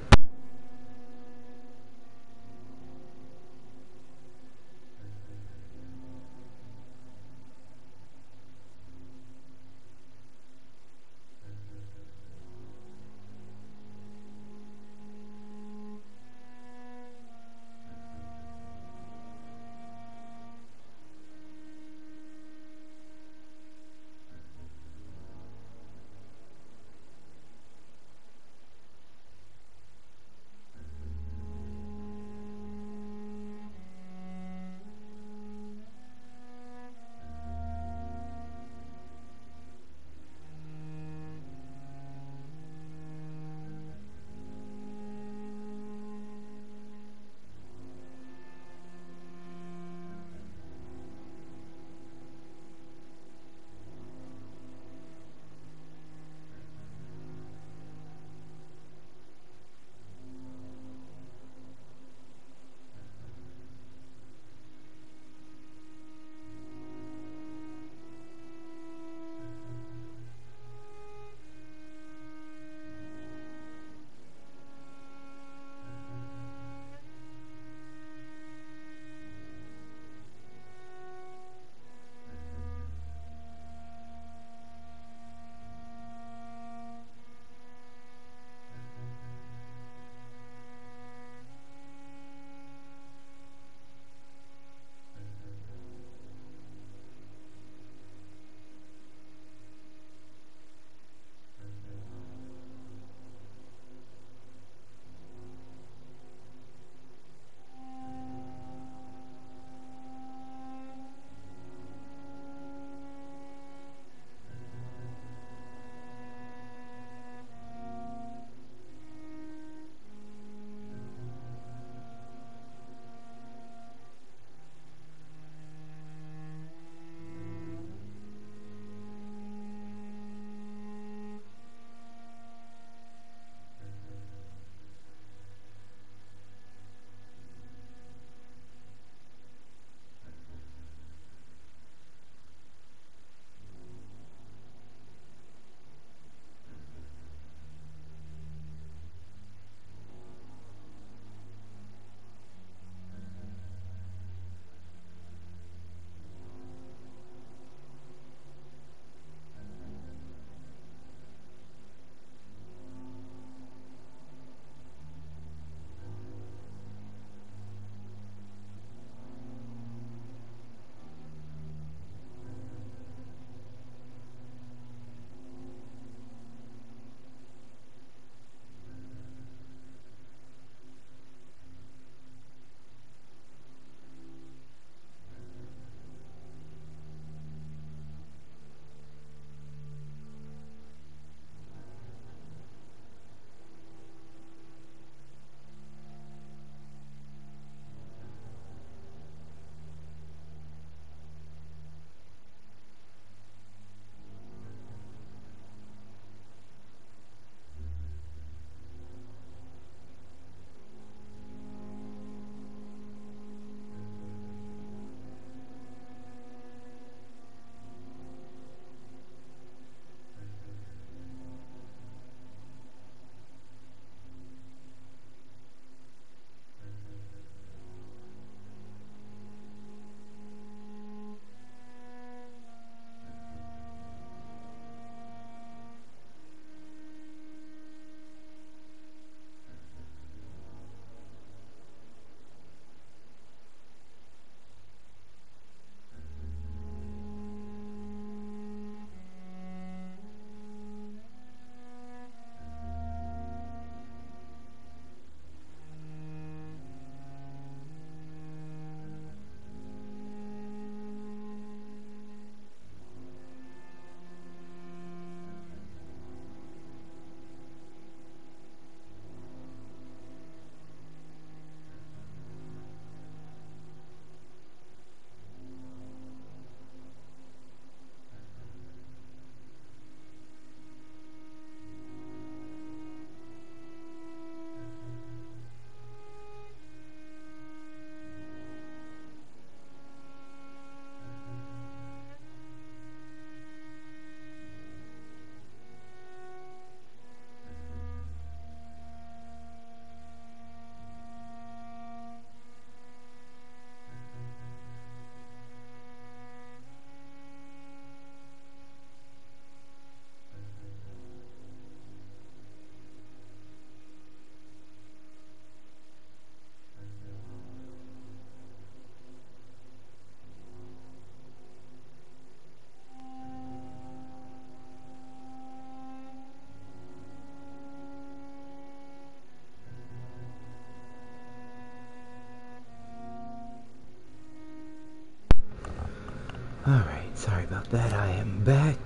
Alright, sorry about that. I am back.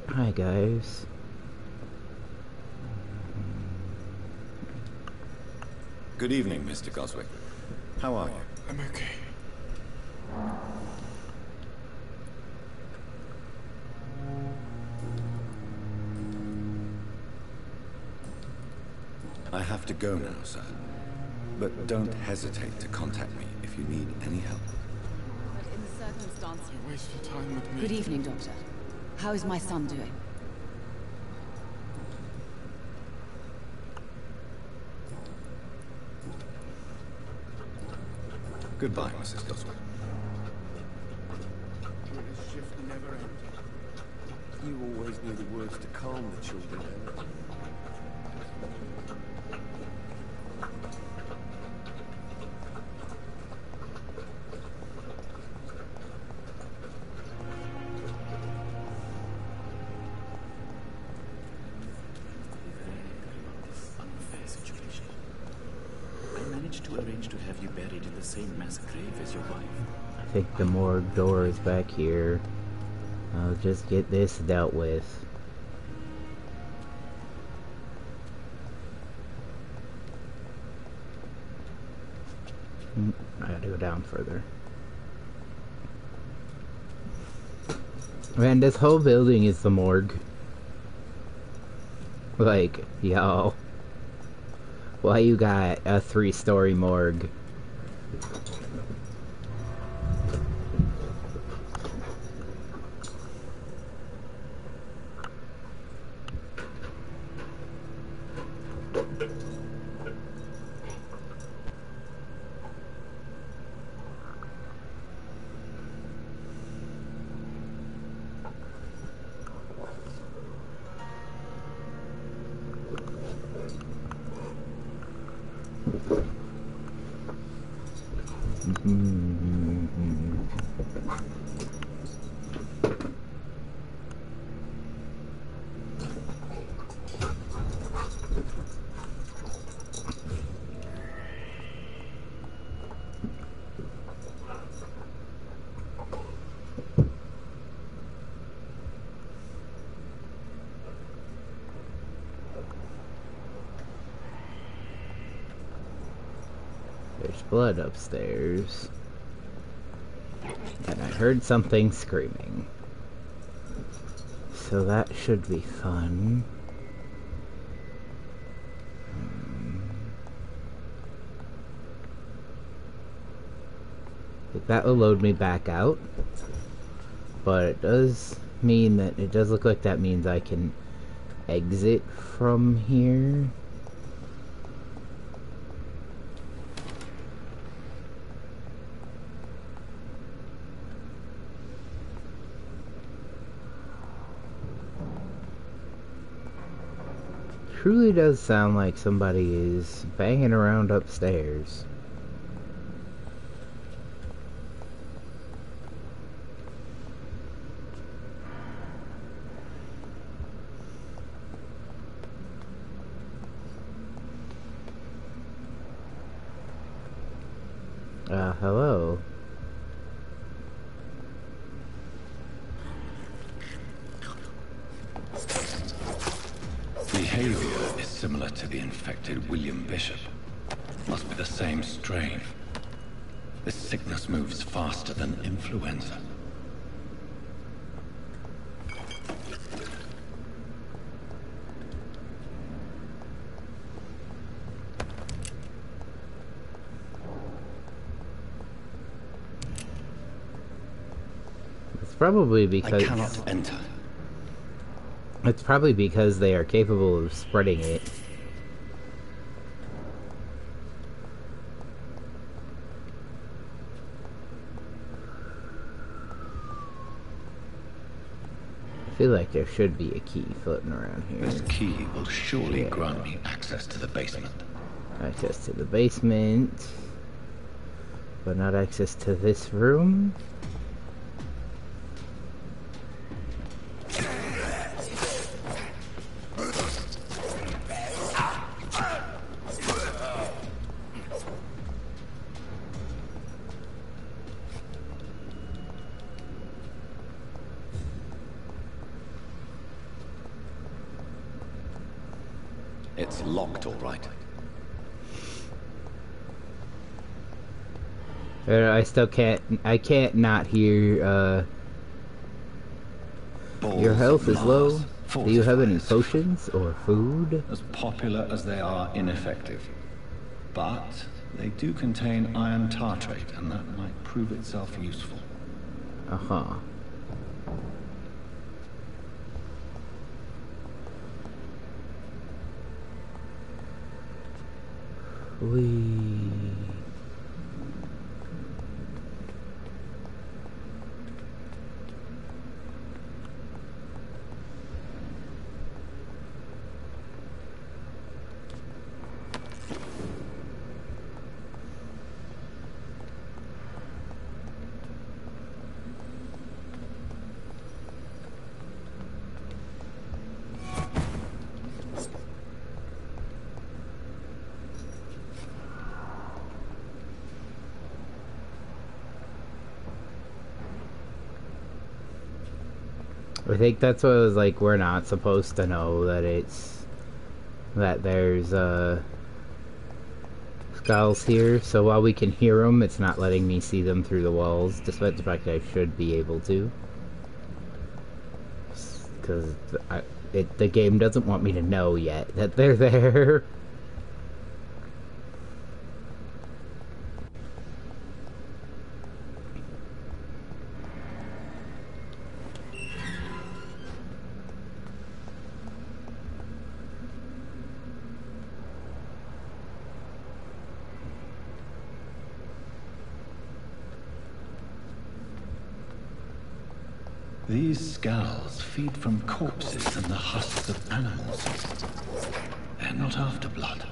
Hi, guys. Good evening, Mr. Goswick. How are you? I'm okay. I have to go now, sir. But don't hesitate to contact me if you need any help. But in the circumstances... You waste your time with me. Good evening, Doctor. How is my son doing? Goodbye, Mrs. Goswick. British shift never ends. You always knew the words to calm the children, Ellen. To arrange to have you buried in the same mass grave as your wife. I think the morgue door is back here. I'll just get this dealt with. I gotta go down further. Man, this whole building is the morgue. Like, y'all. Why you got a 3-story morgue? There's blood upstairs. And I heard something screaming. So that should be fun. I think that will load me back out. But it does mean that it does look like that means I can exit from here. Truly does sound like somebody is banging around upstairs. Hello. Behavior is similar to the infected William Bishop. Must be the same strain. This sickness moves faster than influenza. It's probably because I cannot enter. It's probably because they are capable of spreading it. I feel like there should be a key floating around here. This key will surely grant me access to the basement. Access to the basement. But not access to this room. It's locked, all right. I still can't. I can't not hear. Your health is low. Do you have any potions or food? As popular as they are ineffective. But they do contain iron tartrate, and that might prove itself useful. Uh-huh. I think that's what it was like. We're not supposed to know that there's skulls here. So while we can hear them, it's not letting me see them through the walls, despite the fact that I should be able to. Because the game doesn't want me to know yet that they're there. These skulls feed from corpses and the husks of animals. They're not after blood.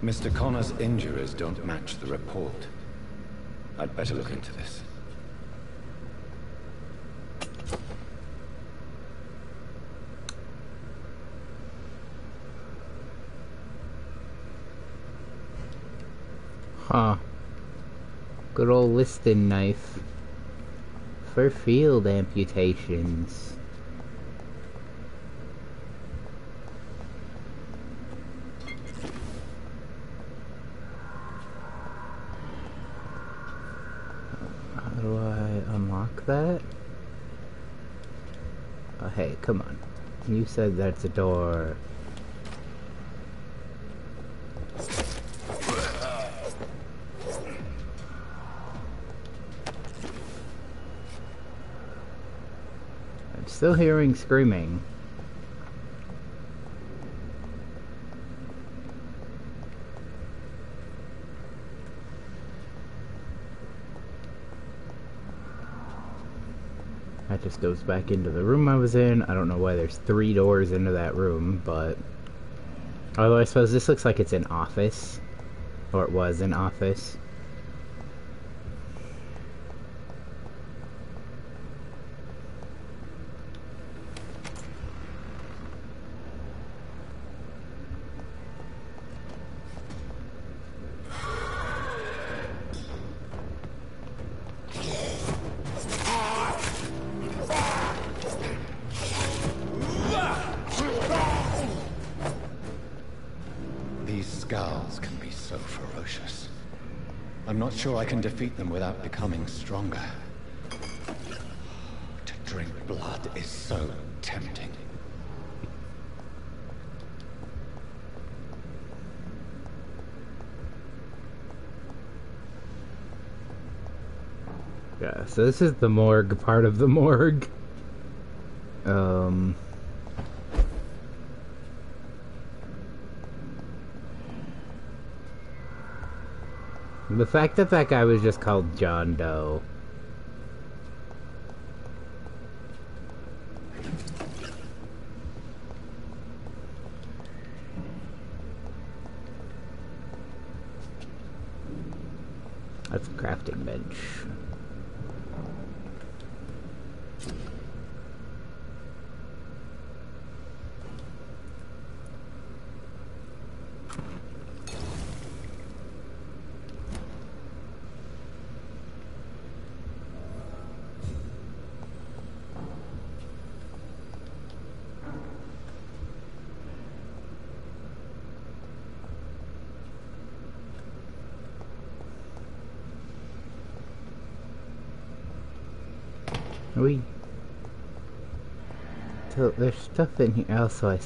Mr. Connor's injuries don't match the report. I'd better look into this. Huh. Good old listing knife. For field amputations. How do I unlock that? Oh, hey, come on. You said that's a door. I'm still hearing screaming. That just goes back into the room I was in. I don't know why there's 3 doors into that room, but... Although I suppose this looks like it's an office. Or it was an office. I'm not sure I can defeat them without becoming stronger. To drink blood is so tempting. Yeah, so this is the morgue part of the morgue. The fact that that guy was just called John Doe. That's a crafting bench. So there's stuff in here. Also, I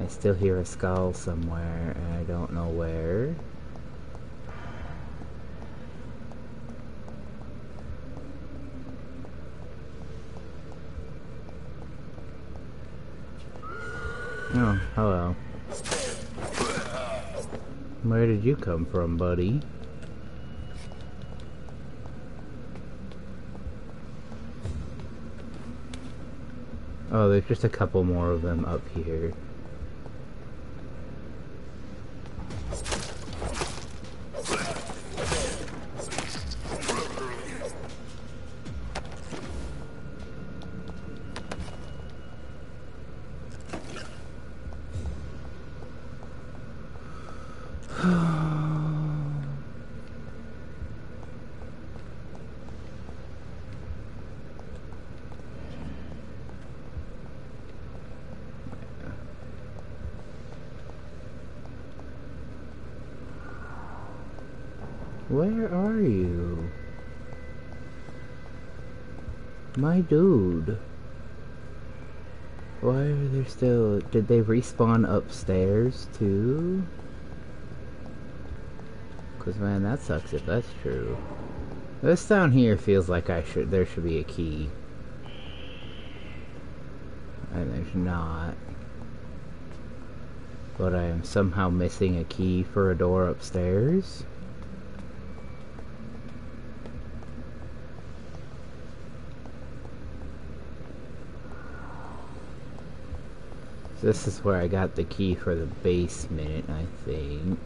still hear a skull somewhere, and I don't know where. Oh, hello. Where did you come from, buddy? Oh, there's just a couple more of them up here. Where are you? My dude. Why are there still... Did they respawn upstairs too? Cause man, that sucks if that's true. This down here feels like there should be a key. And there's not. But I am somehow missing a key for a door upstairs. This is where I got the key for the basement, I think.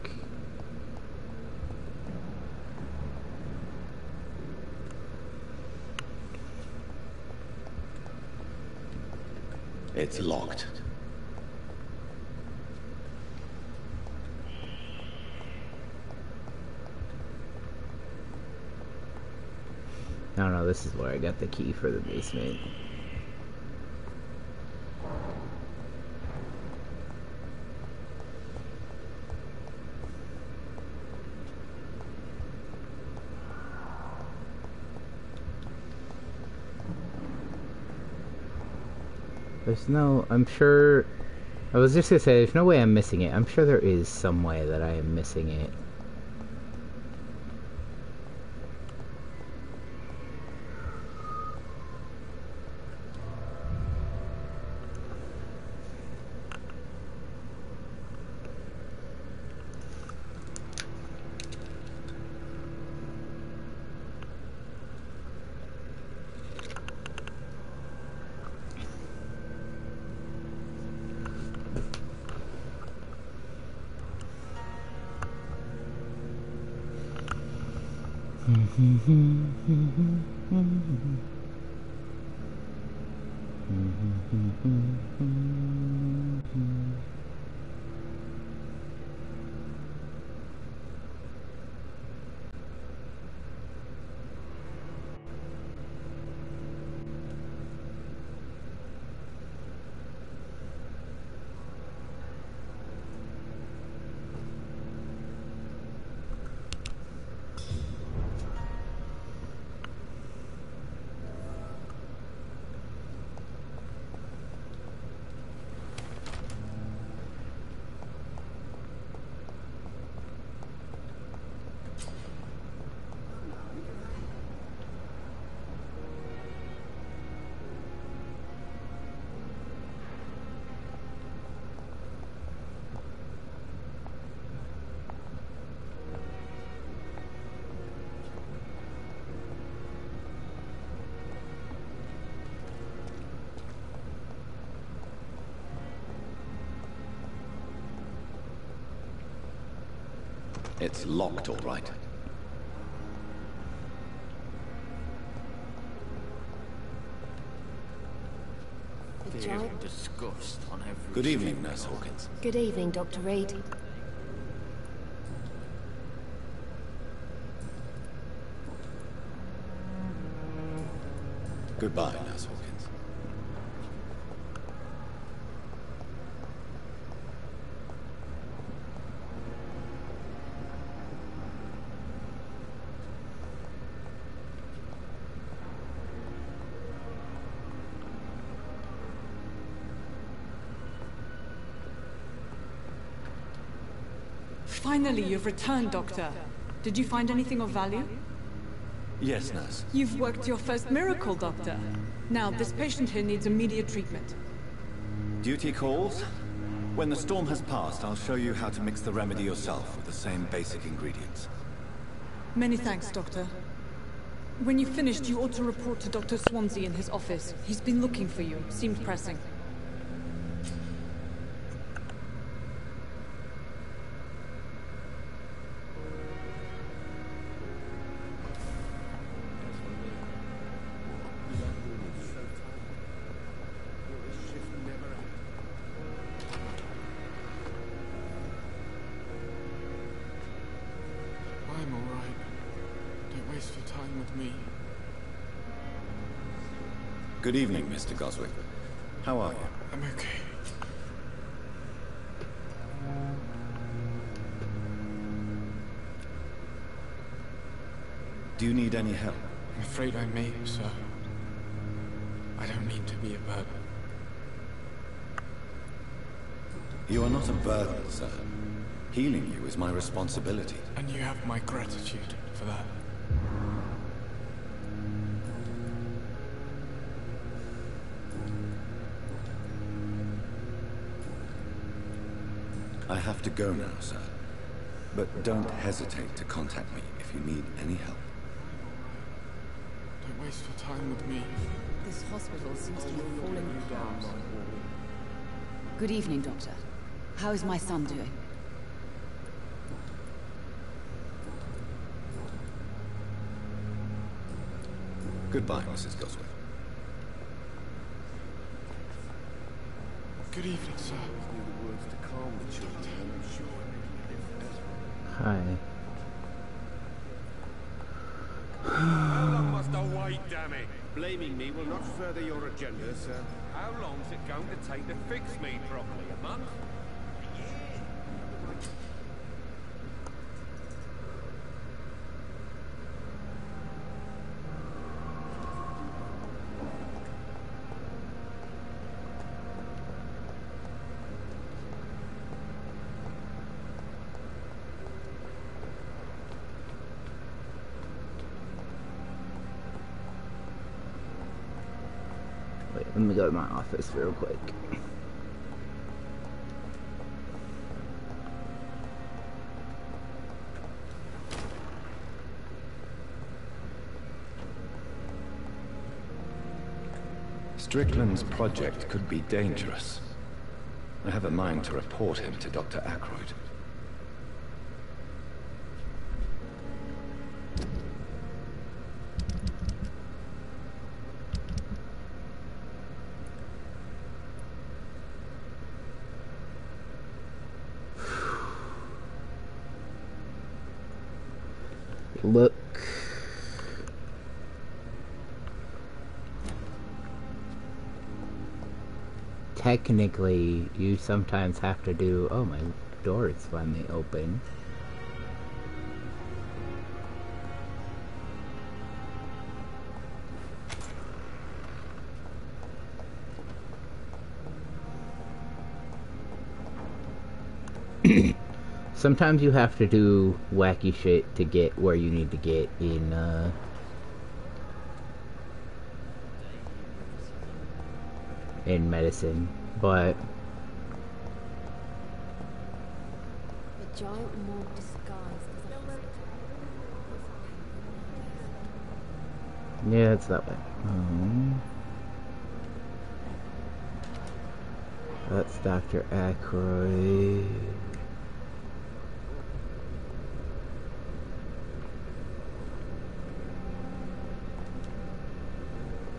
It's locked. No, this is where I got the key for the basement. There's no... I'm sure... I was just gonna say, there's no way I'm missing it. I'm sure there is some way that I am missing it. It's locked, all right. The giant disgust on every... Good evening, Nurse Hawkins. Good evening, Dr. Reed. Goodbye, Nurse Hawkins. Finally, you've returned, Doctor. Did you find anything of value? Yes, Nurse. You've worked your first miracle, Doctor. Now, this patient here needs immediate treatment. Duty calls. When the storm has passed, I'll show you how to mix the remedy yourself with the same basic ingredients. Many thanks, Doctor. When you've finished, you ought to report to Dr. Swansea in his office. He's been looking for you. Seemed pressing. I'm alright. Don't waste your time with me. Good evening, Mr. Goswick. How are you? I'm okay. Do you need any help? I'm afraid I may, sir. I don't mean to be a burden. You are not a burden, sir. Healing you is my responsibility. And you have my gratitude for that. I have to go now, sir. But don't hesitate to contact me if you need any help. Don't waste your time with me. This hospital seems to be falling apart. Good evening, Doctor. How is my son doing? Goodbye, Mrs. Goswick. Good evening, sir. Hi. How long must I wait, damn it? Blaming me will not further your agenda, sir. How long's it going to take to fix me properly? A month? Wait, let me go to my office real quick. Strickland's project could be dangerous. I have a mind to report him to Dr. Ackroyd. Look. Technically, you sometimes have to do... Oh, my door is finally open. Sometimes you have to do wacky shit to get where you need to get in medicine, but The giant morgue disguised as a hospital. yeah, it's that way. That's Dr. Ackroyd.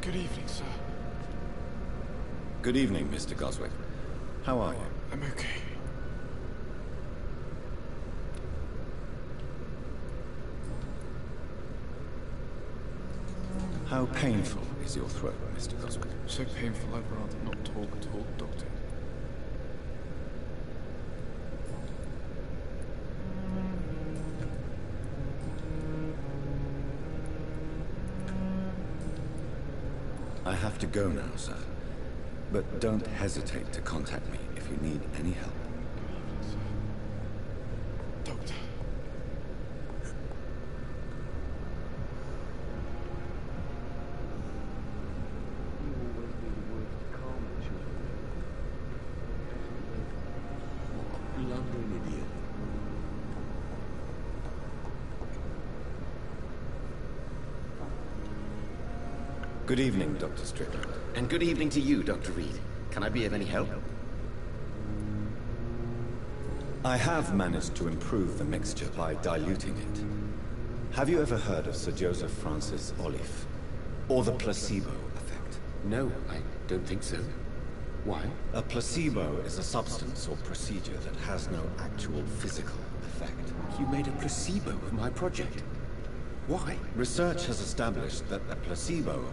Good evening, sir. Good evening, Mr. Goswick. How are you? I'm okay. How painful is your throat, Mr. Goswick? So painful I'd rather not talk at all, Doctor. I have to go now, sir. But don't hesitate to contact me if you need any help. Doctor. Good evening, Dr. Strickland. And good evening to you, Dr. Reed. Can I be of any help? I have managed to improve the mixture by diluting it. Have you ever heard of Sir Joseph Francis Olive? Or the placebo effect? No, I don't think so. Why? A placebo is a substance or procedure that has no actual physical effect. You made a placebo of my project. Why? Research has established that a placebo,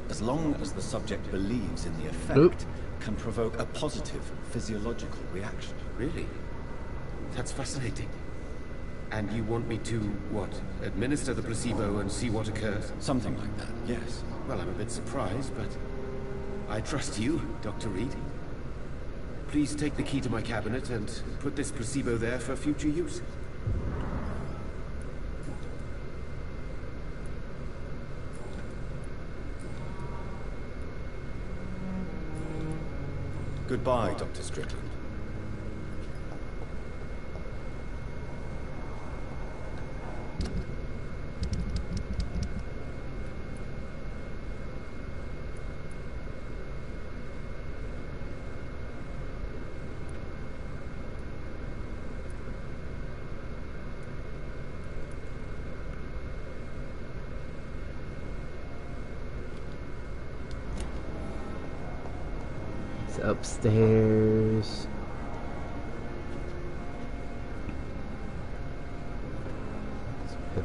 as long as the subject believes in the effect, can provoke a positive physiological reaction. Really? That's fascinating. And you want me to, what, administer the placebo and see what occurs? Something like that, yes. Well, I'm a bit surprised, but I trust you, Dr. Reed. Please take the key to my cabinet and put this placebo there for future use. Goodbye, Dr. Strickland. Upstairs. So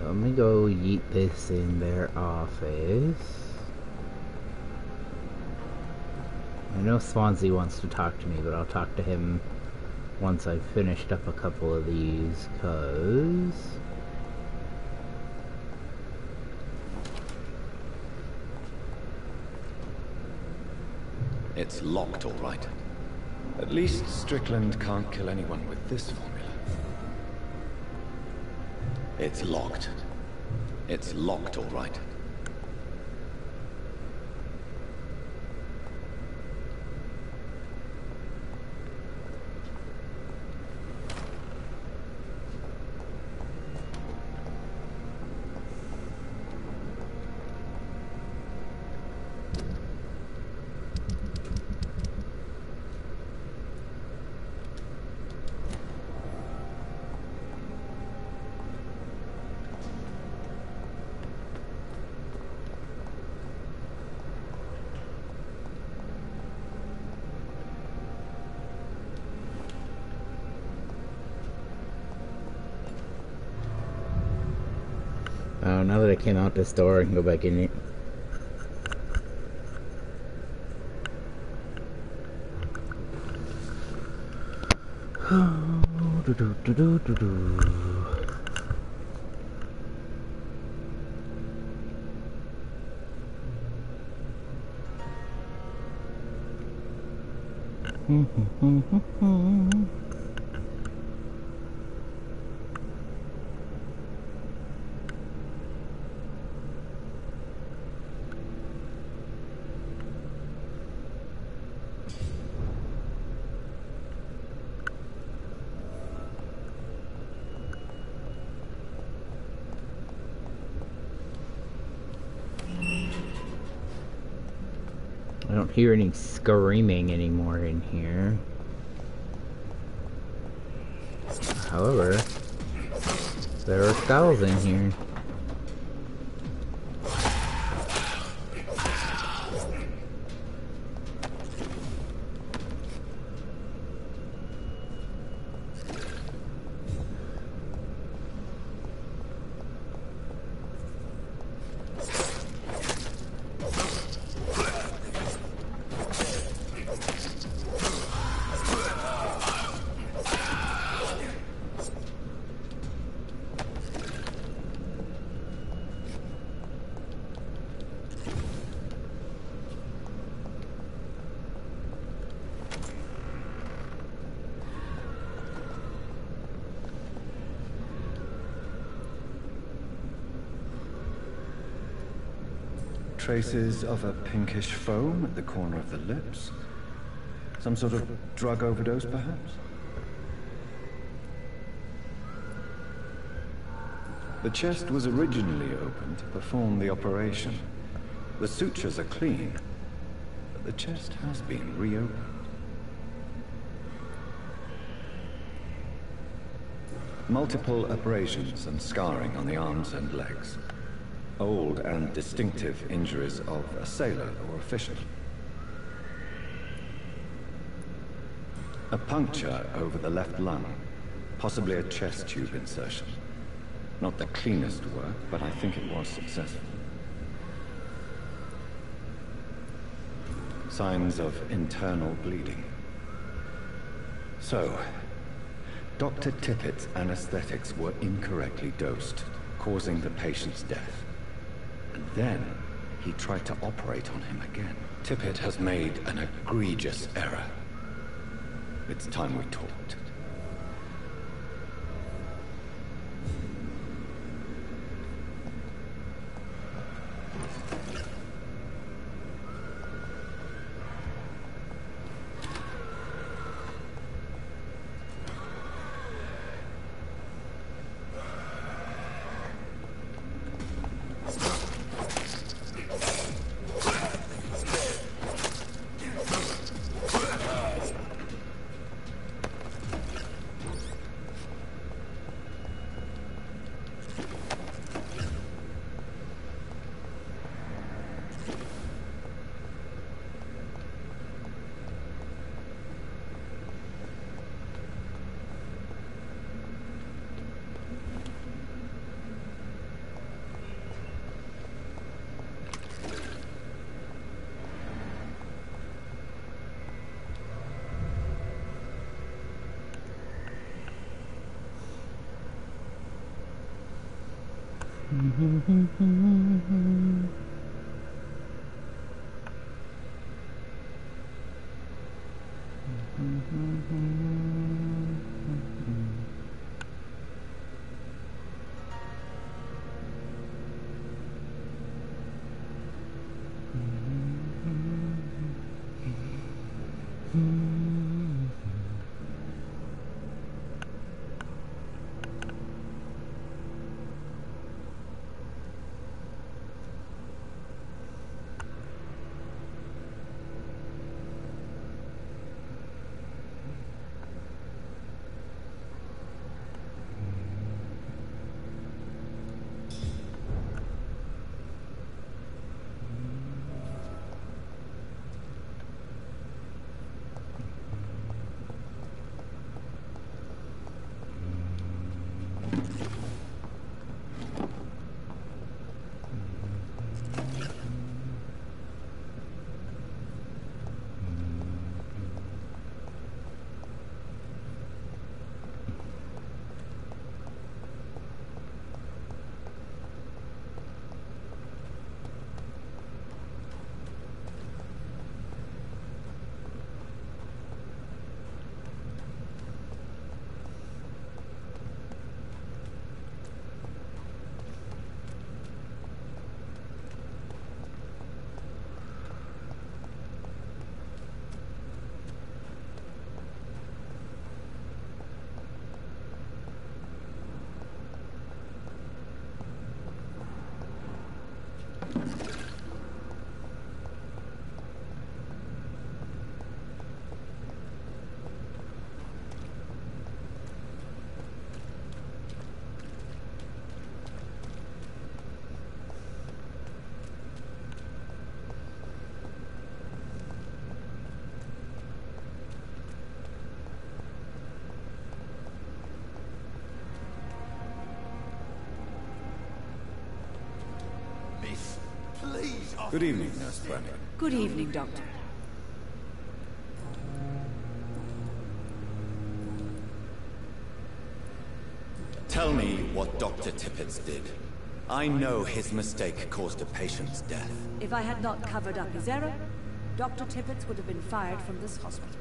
let me go yeet this in their office. I know Swansea wants to talk to me, but I'll talk to him once I've finished up a couple of these, cause it's locked, all right. At least Strickland can't kill anyone with this formula. It's locked. It's locked, all right. Oh, now that I came out this door, I can go back in it. I don't hear any screaming anymore in here. However, there are skulls in here. traces of a pinkish foam at the corner of the lips. Some sort of drug overdose, perhaps? The chest was originally open to perform the operation. The sutures are clean, but the chest has been reopened. Multiple abrasions and scarring on the arms and legs. Old and distinctive injuries of a sailor or a fisherman. A puncture over the left lung, possibly a chest tube insertion. Not the cleanest work, but I think it was successful. Signs of internal bleeding. So, Dr. Tippett's anesthetics were incorrectly dosed, causing the patient's death. And then, he tried to operate on him again. Tippett has made an egregious error. It's time we talked. Good evening, Nurse Brannigan. Good evening, Doctor. Tell me what Dr. Tippett did. I know his mistake caused a patient's death. If I had not covered up his error, Dr. Tippett would have been fired from this hospital.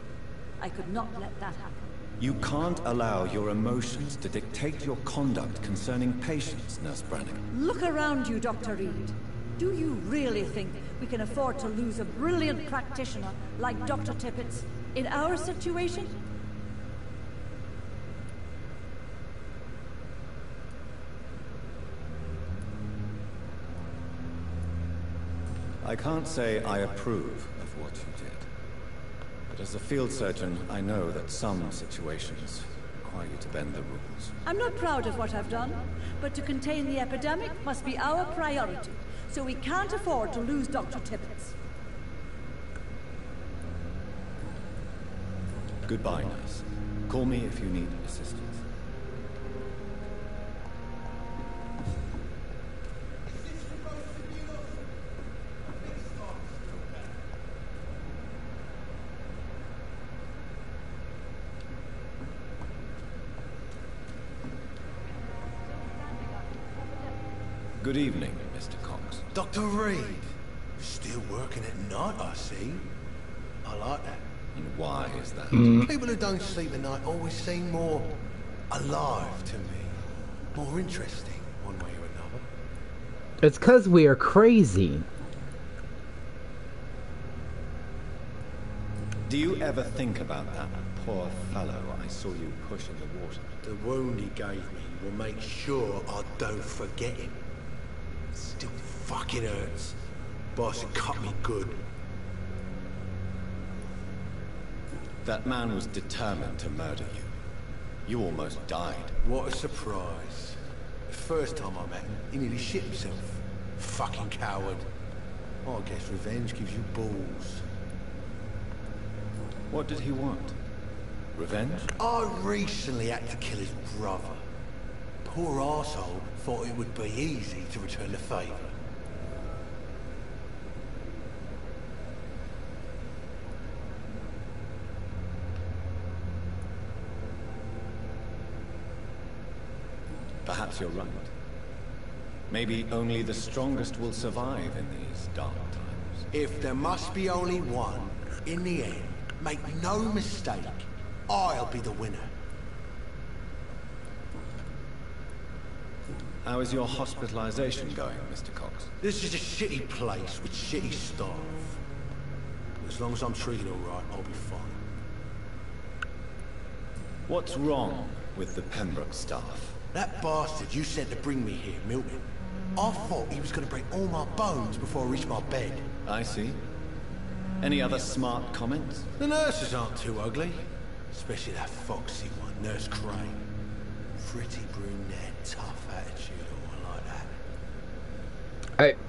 I could not let that happen. You can't allow your emotions to dictate your conduct concerning patients, Nurse Brannigan. Look around you, Dr. Reed. Do you really think we can afford to lose a brilliant practitioner like Dr. Tippett in our situation? I can't say I approve of what you did. But as a field surgeon, I know that some situations require you to bend the rules. I'm not proud of what I've done, but to contain the epidemic must be our priority, so we can't afford to lose Dr. Tippett. Goodbye, nurse. Call me if you need assistance. Good evening, Mr. Cox. Dr. Reed. Still working at night, I see. I like that. And why is that? People who don't sleep at night always seem more alive to me. More interesting, one way or another. It's because we are crazy. Do you ever think about that poor fellow I saw you push in the water? The wound he gave me will make sure I don't forget him. Still fucking hurts. Boss cut me good. That man was determined to murder you. You almost died. What a surprise. The first time I met him, he nearly shit himself. Fucking coward. I guess revenge gives you balls. What did he want? Revenge? I recently had to kill his brother. Poor arsehole thought it would be easy to return the favor. Perhaps you're right. Maybe only the strongest will survive in these dark times. If there must be only one, in the end, make no mistake, I'll be the winner. How is your hospitalization going, Mr. Cox? This is a shitty place with shitty staff. As long as I'm treated all right, I'll be fine. What's wrong with the Pembroke staff? That bastard you sent to bring me here, Milton. I thought he was going to break all my bones before I reached my bed. I see. Any other smart comments? The nurses aren't too ugly. Especially that foxy one, Nurse Crane. Pretty brunette, tough attitude, all like that.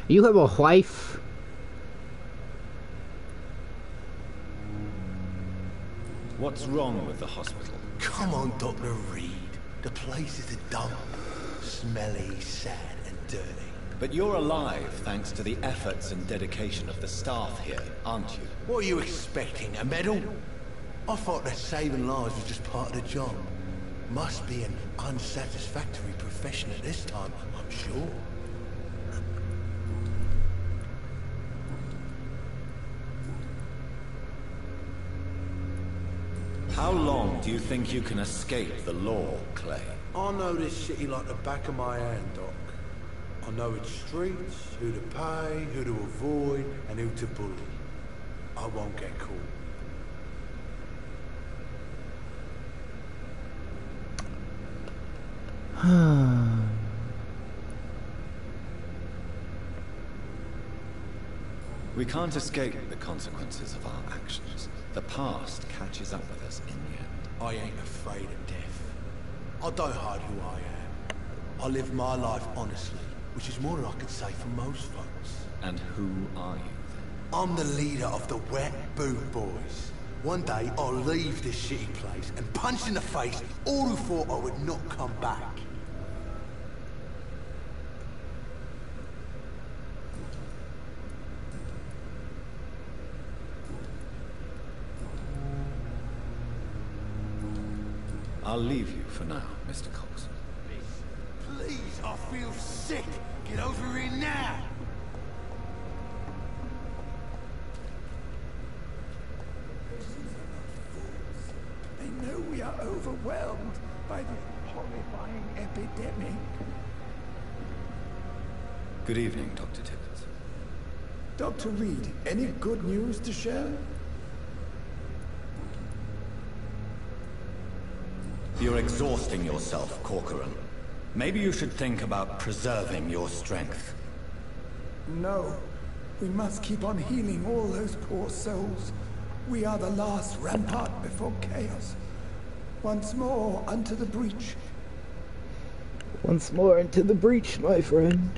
You have a wife? What's wrong with the hospital? Come on, Dr. Reed. The place is a dump. Smelly, sad, and dirty. But you're alive thanks to the efforts and dedication of the staff here, aren't you? What are you expecting, a medal? I thought that saving lives was just part of the job. Must be an unsatisfactory profession at this time, I'm sure. How long do you think you can escape the law, Clay? I know this city like the back of my hand, Doc. I know its streets, who to pay, who to avoid, and who to bully. I won't get caught. We can't escape the consequences of our actions. The past catches up with us in the end. I ain't afraid of death. I don't hide who I am. I live my life honestly, which is more than I could say for most folks. And who are you? I'm the leader of the Wet Boot Boys. One day, I'll leave this shitty place and punch in the face all who thought I would not come back. I'll leave you for now, Mr. Cox. Please, I feel sick. Get over here now. overwhelmed by the horrifying epidemic. Good evening, Dr. Tibbets. Dr. Reed, any good news to share? You're exhausting yourself, Corcoran. Maybe you should think about preserving your strength. No. We must keep on healing all those poor souls. We are the last rampart before chaos. Once more, unto the breach. Once more into the breach, my friend.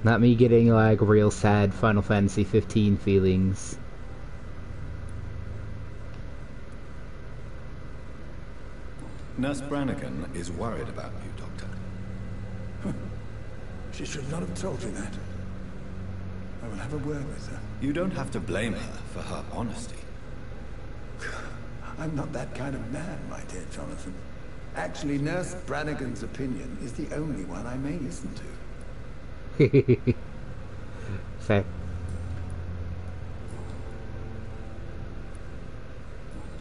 Not me getting like real sad Final Fantasy 15 feelings. Nurse Brannigan is worried about you, Doctor. She should not have told you that. I will have a word with her. You don't have to blame her for her honesty. I'm not that kind of man, my dear Jonathan. Actually, Nurse Brannigan's opinion is the only one I may listen to. Fair.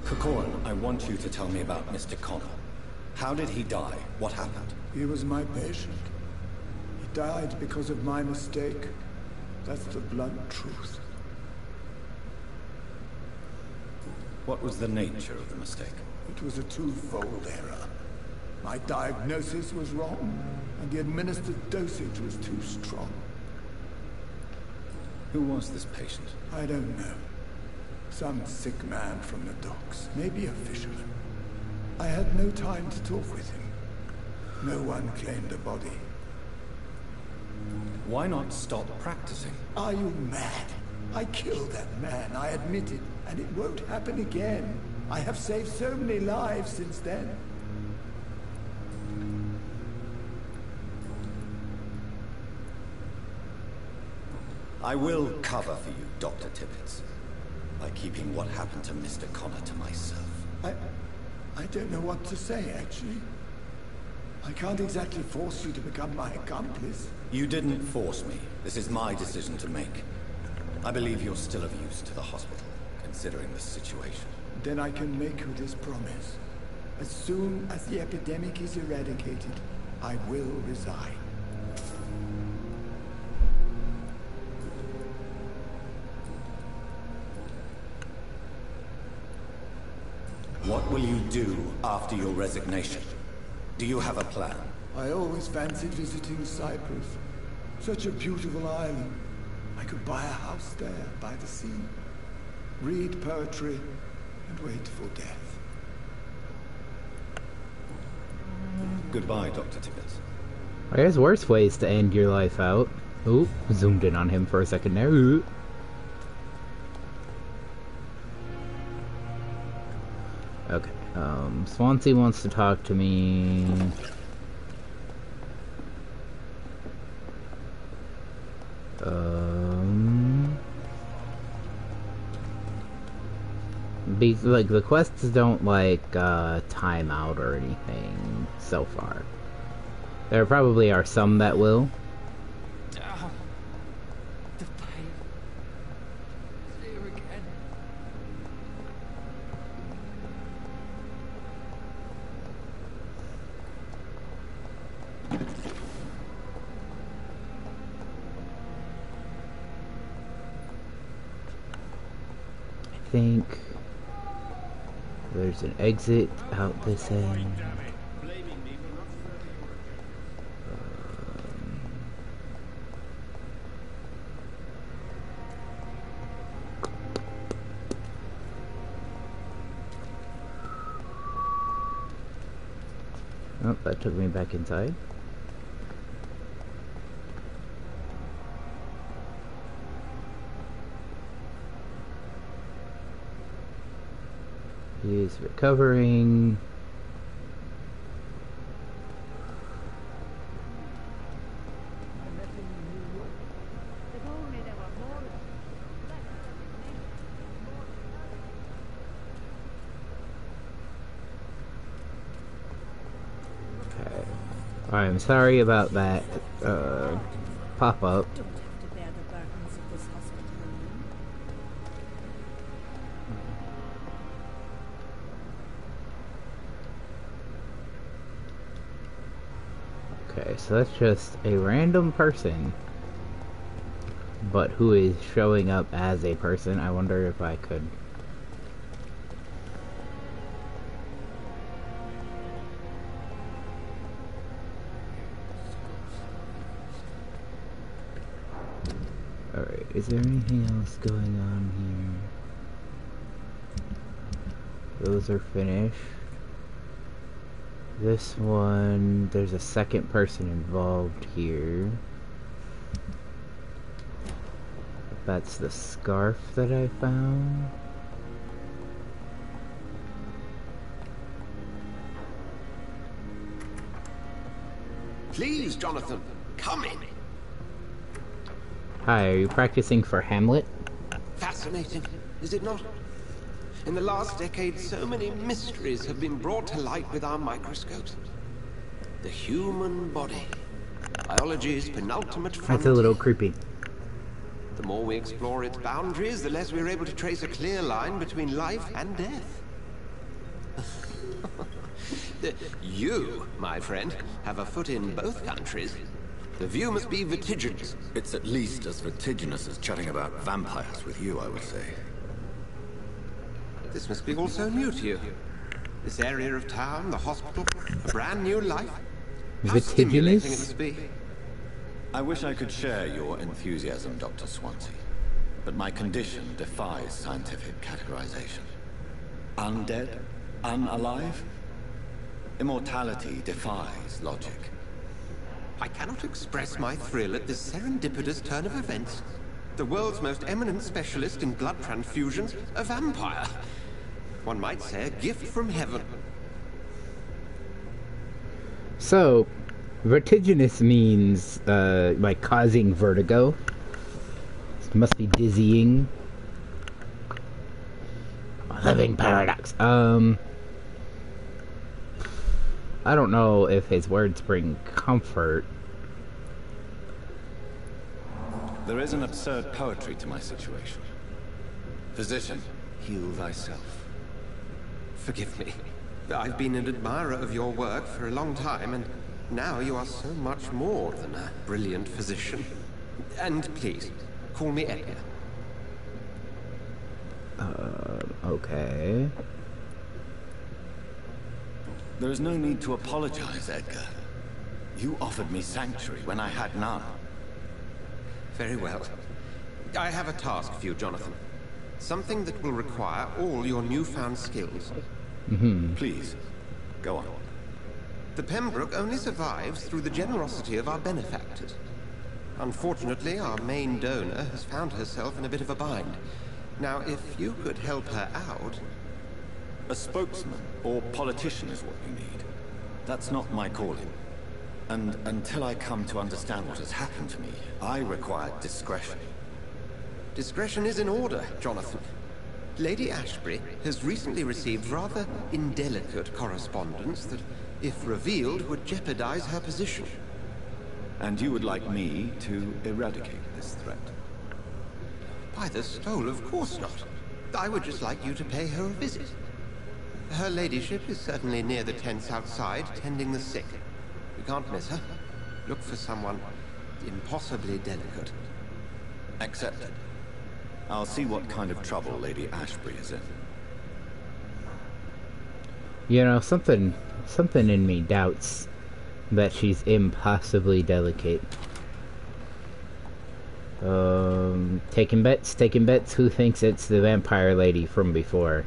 Corcoran, I want you to tell me about Mr. Connor. How did he die? What happened? He was my patient. He died because of my mistake. That's the blunt truth. What was the nature of the mistake? It was a twofold error. My diagnosis was wrong, and the administered dosage was too strong. Who was this patient? I don't know. Some sick man from the docks, maybe a fisherman. I had no time to talk with him. No one claimed a body. Why not stop practicing? Are you mad? I killed that man, I admit it, and it won't happen again. I have saved so many lives since then. I will cover for you, Dr. Tibbets, by keeping what happened to Mr. Connor to myself. I don't know what to say, actually. I can't exactly force you to become my accomplice. You didn't force me. This is my decision to make. I believe you're still of use to the hospital, considering the situation. Then I can make you this promise. As soon as the epidemic is eradicated, I will resign. What will you do after your resignation? Do you have a plan? I always fancied visiting Cyprus. Such a beautiful island. I could buy a house there, by the sea. Read poetry, and wait for death. Goodbye, Dr. Tibbets. There's worse ways to end your life out. Ooh, zoomed in on him for a second there. Ooh. Okay, Swansea wants to talk to me. Like, the quests don't, like, time out or anything so far. There probably are some that will. The pain. It's here again. I think there's an exit out this end. Oh, that took me back inside. He's recovering. Okay. I'm sorry about that pop-up. So that's just a random person, but who is showing up as a person. I wonder if I could... Alright, is there anything else going on here? Those are finished. This one, there's a second person involved here. That's the scarf that I found. Please, Jonathan, come in. Hi, are you practicing for Hamlet? Fascinating, is it not? In the last decade, so many mysteries have been brought to light with our microscopes. The human body. Biology's penultimate frontier. That's a little creepy. The more we explore its boundaries, the less we're able to trace a clear line between life and death. You, my friend, have a foot in both countries. The view must be vertiginous. It's at least as vertiginous as chatting about vampires with you, I would say. This must be all so new to you. This area of town, the hospital, a brand new life. How stimulating it must be. I wish I could share your enthusiasm, Dr. Swansea, but my condition defies scientific categorization. Undead? Unalive? Immortality defies logic. I cannot express my thrill at this serendipitous turn of events. The world's most eminent specialist in blood transfusions, a vampire. One might say a gift from heaven. So, vertiginous means, like, causing vertigo. It must be dizzying. Living paradox. I don't know if his words bring comfort. There is an absurd poetry to my situation. Physician, heal thyself. Forgive me. I've been an admirer of your work for a long time, and now you are so much more than a brilliant physician. And please, call me Edgar. Okay. There is no need to apologize, Edgar. You offered me sanctuary when I had none. Very well. I have a task for you, Jonathan. Something that will require all your newfound skills. Please, go on. The Pembroke only survives through the generosity of our benefactors. Unfortunately, our main donor has found herself in a bit of a bind. Now, if you could help her out... A spokesman or politician is what you need. That's not my calling. And until I come to understand what has happened to me, I require discretion. Discretion is in order, Jonathan. Lady Ashbury has recently received rather indelicate correspondence that, if revealed, would jeopardize her position. And you would like me to eradicate this threat? By the stole, of course not. I would just like you to pay her a visit. Her ladyship is certainly near the tents outside, tending the sick. You can't miss her. Look for someone impossibly delicate. Accepted. I'll see what kind of trouble Lady Ashbury is in. You know, something in me doubts that she's impossibly delicate. Taking bets. Who thinks it's the vampire lady from before?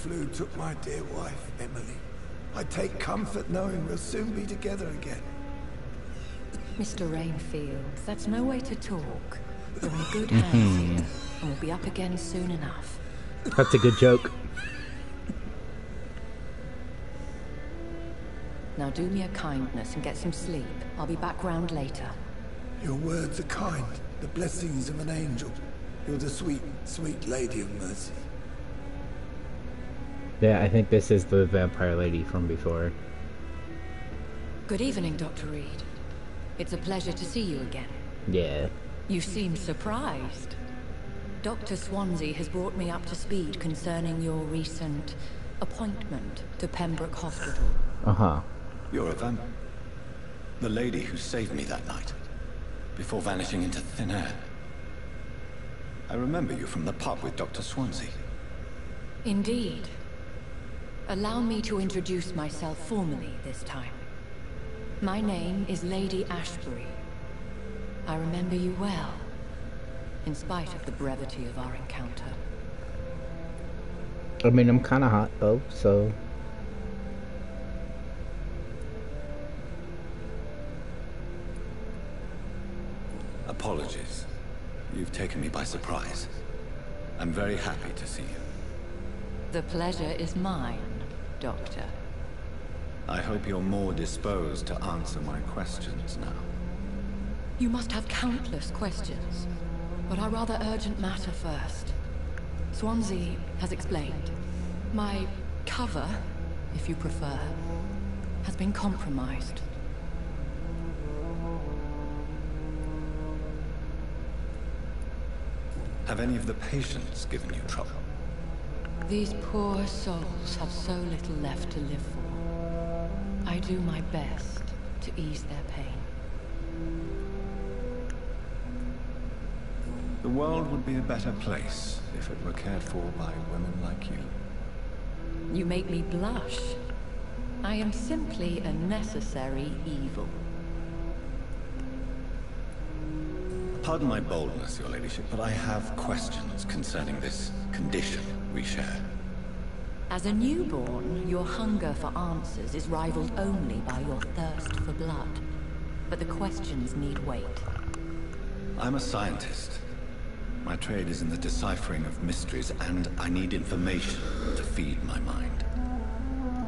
flu took my dear wife, Emily. I take comfort knowing we'll soon be together again. Mr. Rainfield, that's no way to talk. You're in good hands here, and we'll be up again soon enough. That's a good joke. Now do me a kindness and get some sleep. I'll be back round later. Your words are kind, the blessings of an angel. You're the sweet, sweet lady of mercy. Yeah, I think this is the vampire lady from before. Good evening, Dr. Reed. It's a pleasure to see you again. Yeah. You seem surprised. Dr. Swansea has brought me up to speed concerning your recent appointment to Pembroke Hospital. Uh-huh. You're a vampire. The lady who saved me that night, before vanishing into thin air. I remember you from the pub with Dr. Swansea. Indeed. Allow me to introduce myself formally this time. My name is Lady Ashbury. I remember you well, in spite of the brevity of our encounter. I mean, I'm kind of hot, though, so... Apologies. You've taken me by surprise. I'm very happy to see you. The pleasure is mine, Doctor. I hope you're more disposed to answer my questions now. You must have countless questions, but our rather urgent matter first. Swansea has explained. My cover, if you prefer, has been compromised. Have any of the patients given you trouble? These poor souls have so little left to live for. I do my best to ease their pain. The world would be a better place if it were cared for by women like you. You make me blush. I am simply a necessary evil. Pardon my boldness, Your Ladyship, but I have questions concerning this condition we share. As a newborn, your hunger for answers is rivaled only by your thirst for blood. But the questions need wait. I'm a scientist. My trade is in the deciphering of mysteries, and I need information to feed my mind.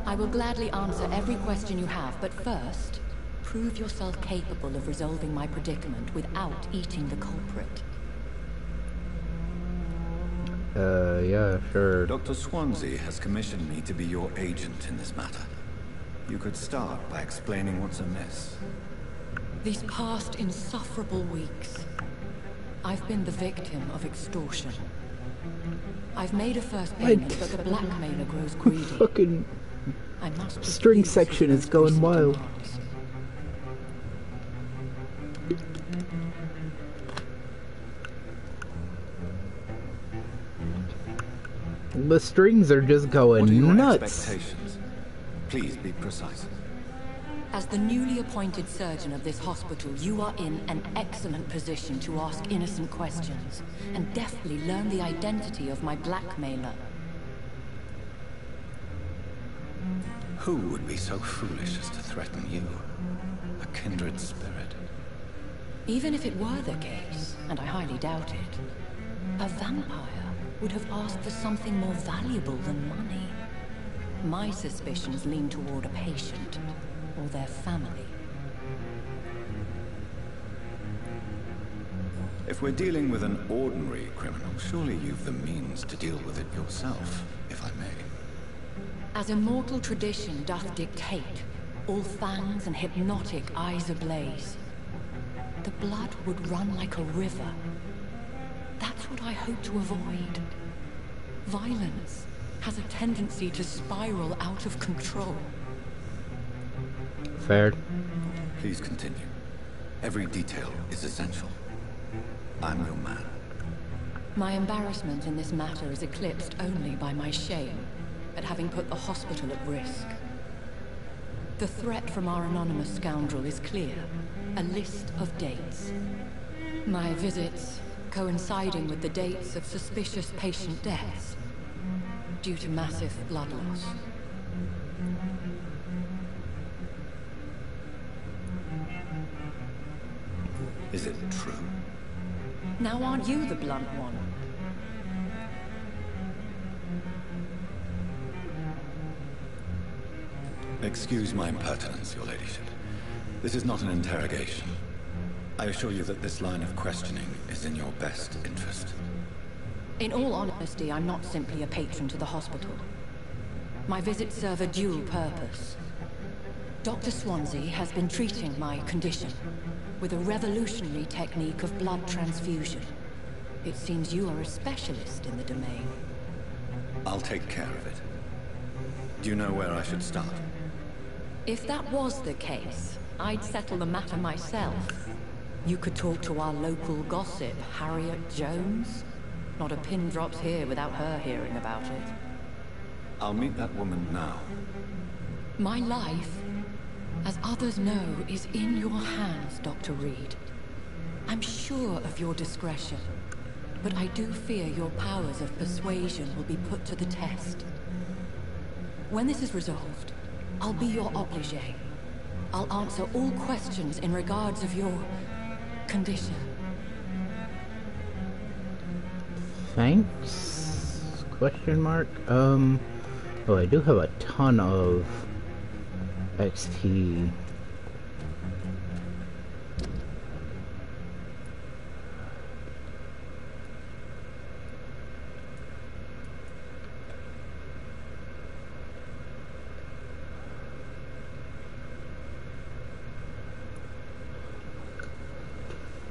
I will gladly answer every question you have, but first, prove yourself capable of resolving my predicament without eating the culprit. Yeah, sure. Dr. Swansea has commissioned me to be your agent in this matter. You could start by explaining what's amiss. These past insufferable weeks, I've been the victim of extortion. I've made a first payment, but the blackmailer grows greedy. Fucking I must string section is going wild. The strings are just going what are your nuts. Expectations? Please be precise. As the newly appointed surgeon of this hospital, you are in an excellent position to ask innocent questions and deftly learn the identity of my blackmailer. Who would be so foolish as to threaten you? A kindred spirit. Even if it were the case, and I highly doubt it, a vampire would have asked for something more valuable than money. My suspicions lean toward a patient, or their family. If we're dealing with an ordinary criminal, surely you've the means to deal with it yourself, if I may. As immortal tradition doth dictate, all fangs and hypnotic eyes ablaze, the blood would run like a river. That's what I hope to avoid. Violence has a tendency to spiral out of control. Fair. Please continue. Every detail is essential. I'm your man. My embarrassment in this matter is eclipsed only by my shame at having put the hospital at risk. The threat from our anonymous scoundrel is clear. A list of dates. My visits coinciding with the dates of suspicious patient deaths. due to massive blood loss. Is it true? Now aren't you the blunt one? Excuse my impertinence, Your Ladyship. This is not an interrogation. I assure you that this line of questioning is in your best interest. In all honesty, I'm not simply a patron to the hospital. My visits serve a dual purpose. Dr. Swansea has been treating my condition with a revolutionary technique of blood transfusion. It seems you are a specialist in the domain. I'll take care of it. Do you know where I should start? If that was the case, I'd settle the matter myself. You could talk to our local gossip, Harriet Jones. Not a pin drops here without her hearing about it. I'll meet that woman now. My life, as others know, is in your hands, Dr. Reed. I'm sure of your discretion, but I do fear your powers of persuasion will be put to the test. When this is resolved, I'll be your obligé. I'll answer all questions in regards of your condition. Thanks? Question mark? Oh, I do have a ton of XP.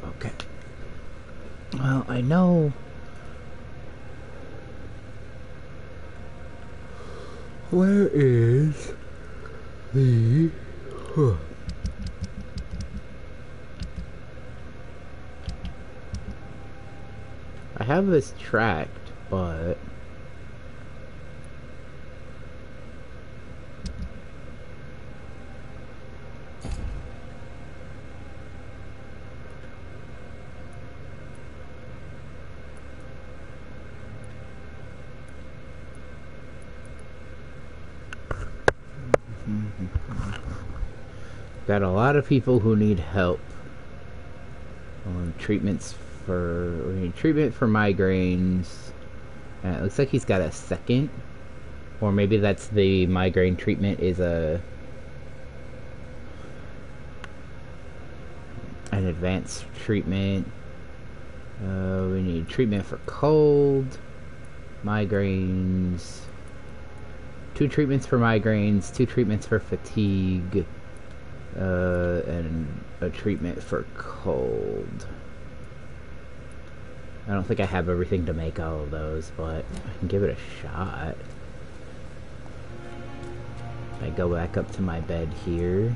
Okay. Well, I know where is the I have this tracked, but got a lot of people who need help. Treatment for migraines. It looks like he's got a second, or maybe that's the migraine treatment is an advanced treatment. We need treatment for cold, migraines. 2 treatments for migraines, 2 treatments for fatigue. And a treatment for cold. I don't think I have everything to make all of those, but I can give it a shot. I go back up to my bed here.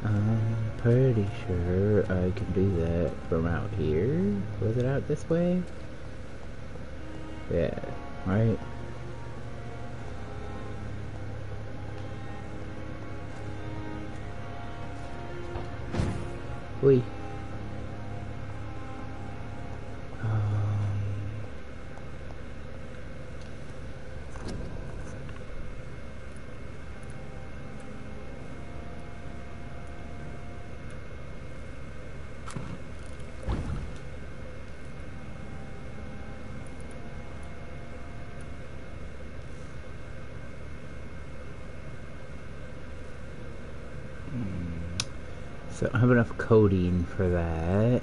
I'm pretty sure I can do that from out here. Was it out this way? Yeah, right? Oi. So I don't have enough codeine for that.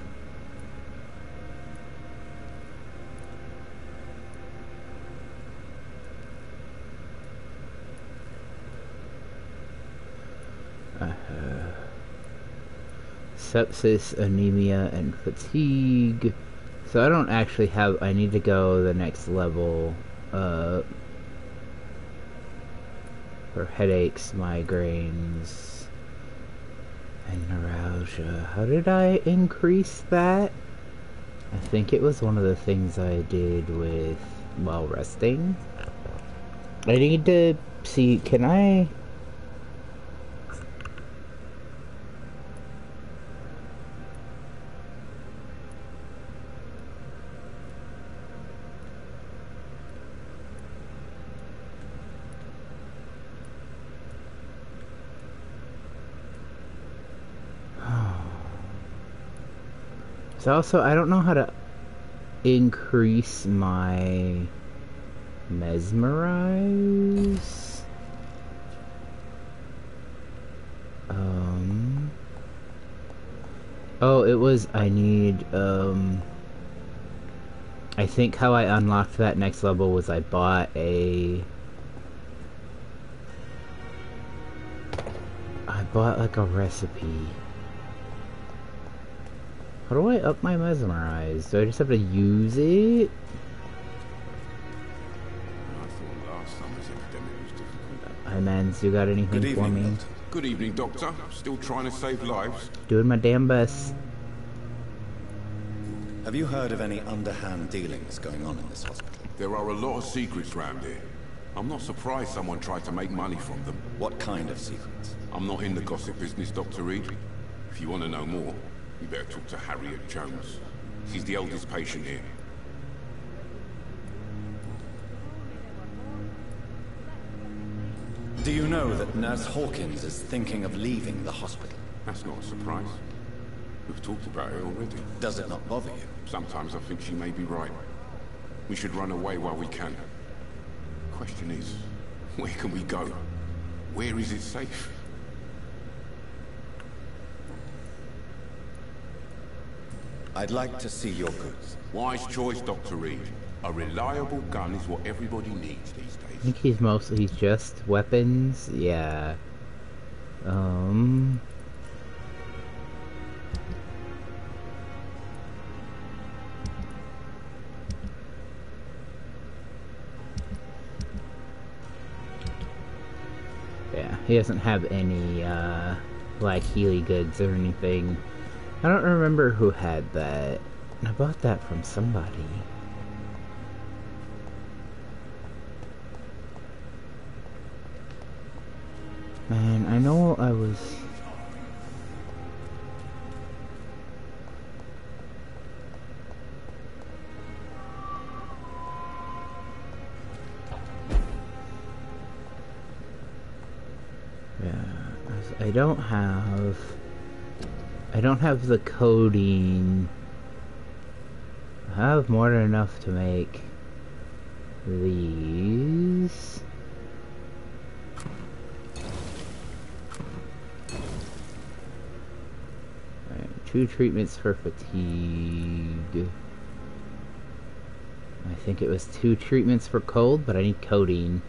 Sepsis, anemia, and fatigue. So I don't actually have... I need to go the next level up for headaches, migraines, and neuralgia. How did I increase that? I think it was one of the things I did with while resting. I need to see, can I... So also, I don't know how to increase my mesmerize. Oh, it was, I need, I think how I unlocked that next level was I bought like a recipe. How do I up my mesmerize? Do I just have to use it? I thought last summer's epidemic was difficult. Hi, Mans, you got anything for me? Good evening, Doctor. Still trying to save lives? Doing my damn best. Have you heard of any underhand dealings going on in this hospital? There are a lot of secrets round here. I'm not surprised someone tried to make money from them. What kind of secrets? I'm not in the gossip business, Dr. Reed. If you want to know more, you better talk to Harriet Jones. She's the eldest patient here. Do you know that Nurse Hawkins is thinking of leaving the hospital? That's not a surprise. We've talked about it already. Does it not bother you? Sometimes I think she may be right. We should run away while we can. Question is, where can we go? Where is it safe? I'd like to see your goods. Wise choice, Dr. Reed. A reliable gun is what everybody needs these days. I think he's just weapons. Yeah. Yeah, he doesn't have any, like, Healy goods or anything. I don't remember who had that. I bought that from somebody. Man, I know I was... Yeah, I don't have the codeine. I have more than enough to make these. Alright, 2 treatments for fatigue. I think it was 2 treatments for cold, but I need codeine.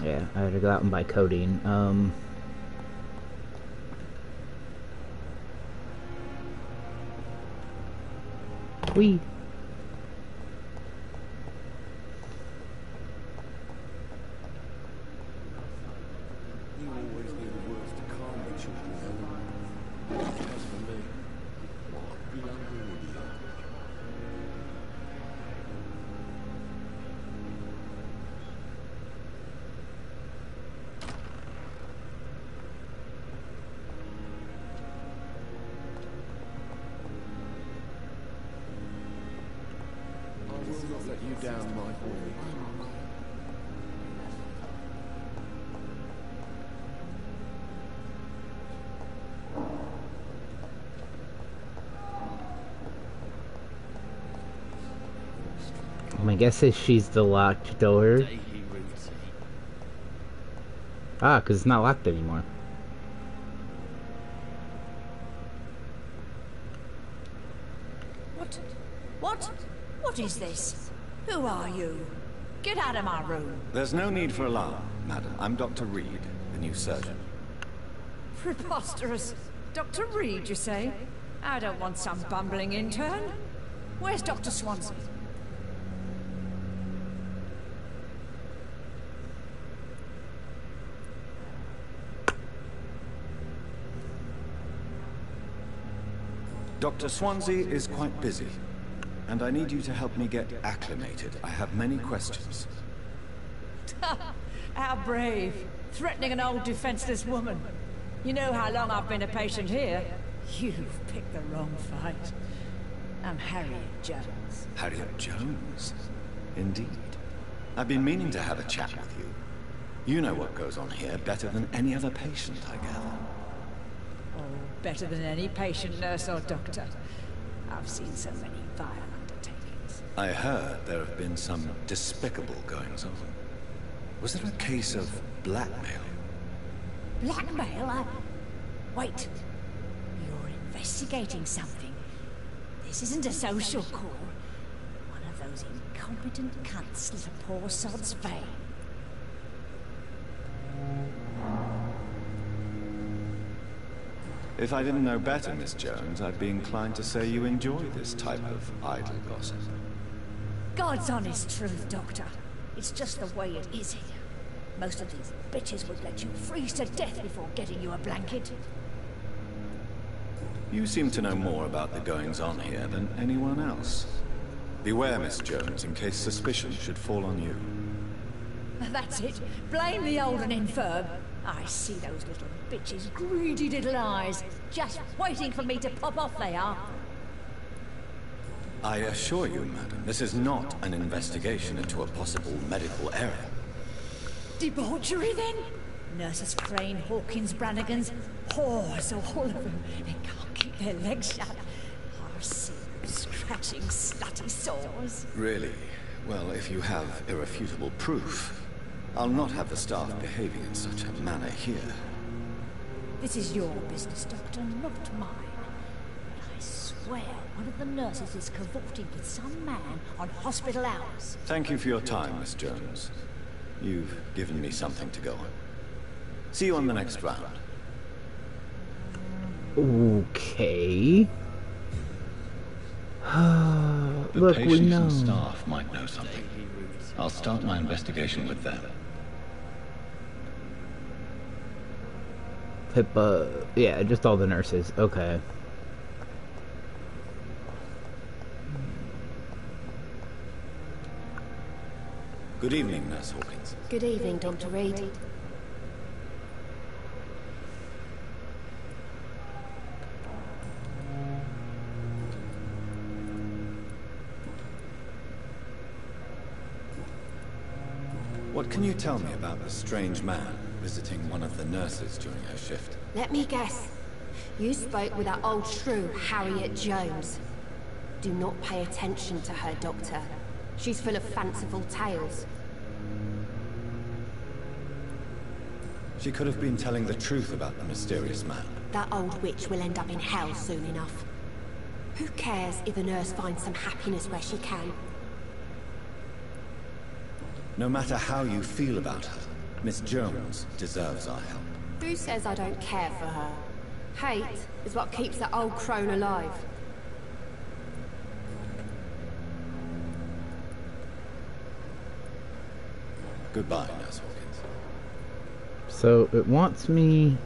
Yeah, I had to go out and buy codeine. Whee! You always knew the words to calm the children, Ellen. As for me, I'd be hungry with you. I will not let you down, my boy. My guess is she's the locked door. Ah, because it's not locked anymore. What is this? Who are you? Get out of my room. There's no need for alarm, madam. I'm Dr. Reed, the new surgeon. Preposterous. Dr. Reed, you say? I don't want some bumbling intern. Where's Dr. Swansea? Dr. Swansea is quite busy, and I need you to help me get acclimated. I have many questions. How brave. Threatening an old defenseless woman. You know how long I've been a patient here? You've picked the wrong fight. I'm Harriet Jones. Harriet Jones? Indeed. I've been meaning to have a chat with you. You know what goes on here better than any other patient, I gather. Oh, better than any patient, nurse, or doctor. I've seen so many vile undertakings. I heard there have been some despicable goings-on. Was there a case of blackmail? Blackmail? Wait. You're investigating something. This isn't a social call. One of those incompetent cunts slit a poor sod's vein. If I didn't know better, Miss Jones, I'd be inclined to say you enjoy this type of idle gossip. God's honest truth, Doctor. It's just the way it is here. Most of these bitches would let you freeze to death before getting you a blanket. You seem to know more about the goings-on here than anyone else. Beware, Miss Jones, in case suspicion should fall on you. That's it. Blame the old and infirm. I see those little bitches' greedy little eyes. Just waiting for me to pop off, they are. I assure you, madam, this is not an investigation into a possible medical error. Debauchery, then? Nurses Crane, Hawkins, Brannigans, whores, all of them. They can't keep their legs shut. Arse, scratching, slutty sores. Really? Well, if you have irrefutable proof, I'll not have the staff behaving in such a manner here. This is your business, Doctor, not mine. But I swear one of the nurses is cavorting with some man on hospital hours. Thank you for your time, Miss Jones. You've given me something to go on. See you on the next round. Okay. Look, we patients know. and staff might know something. I'll start my investigation with them. Pippa, yeah, just all the nurses. Okay. Good evening, Nurse Hawkins. Good evening, Dr. Reed. What can you tell me about the strange man visiting one of the nurses during her shift? Let me guess. You spoke with that old shrew, Harriet Jones. Do not pay attention to her, Doctor. She's full of fanciful tales. She could have been telling the truth about the mysterious man. That old witch will end up in hell soon enough. Who cares if a nurse finds some happiness where she can? No matter how you feel about her, Miss Jones deserves our help. Who says I don't care for her? Hate is what keeps that old crone alive. Goodbye, Nurse Hawkins. So it wants me.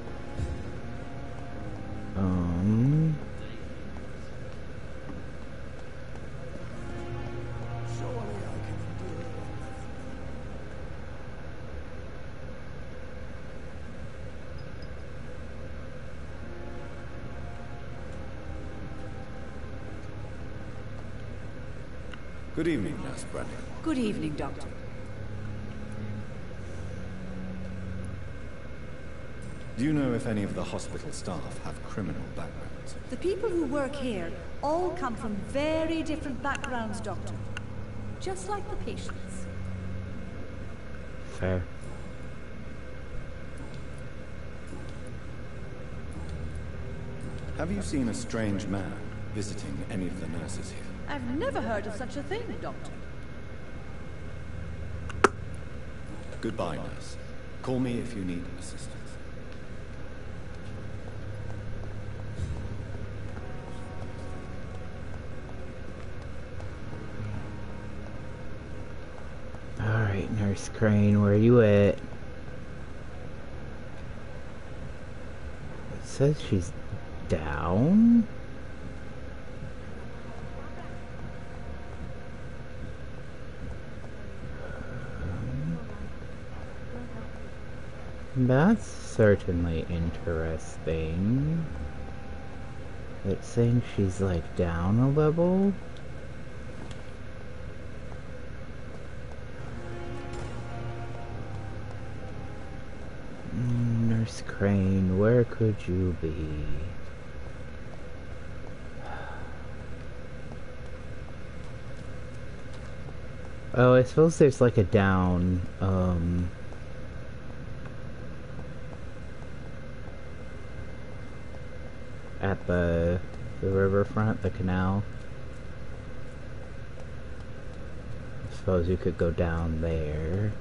Good evening, Nurse Brannigan. Good evening, Doctor. Do you know if any of the hospital staff have criminal backgrounds? The people who work here all come from very different backgrounds, Doctor. Just like the patients. Fair. Have you seen a strange man visiting any of the nurses here? I've never heard of such a thing, Doctor. Goodbye, nurse. Call me if you need assistance. Alright, Nurse Crane, where are you at? It says she's down? That's certainly interesting. It's saying she's like down a level. Crane, where could you be? Oh, I suppose there's like a down, at the riverfront, the canal. I suppose you could go down there.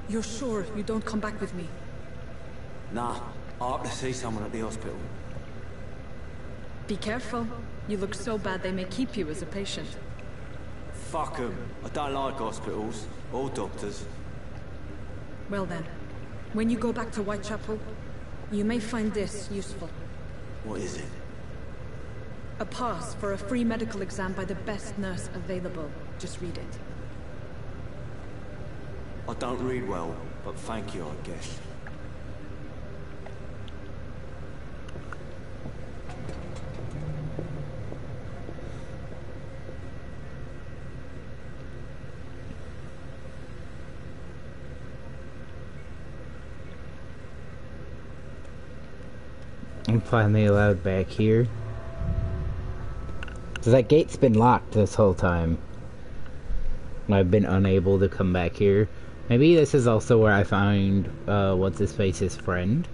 You're sure you don't come back with me? Nah, I have to see someone at the hospital. Be careful. You look so bad they may keep you as a patient. Fuck 'em. I don't like hospitals, or doctors. Well then, when you go back to Whitechapel, you may find this useful. What is it? A pass for a free medical exam by the best nurse available. Just read it. I don't read well, but thank you, I guess. I'm finally allowed back here. So that gate's been locked this whole time. I've been unable to come back here. Maybe this is also where I find, what's-his-face's friend.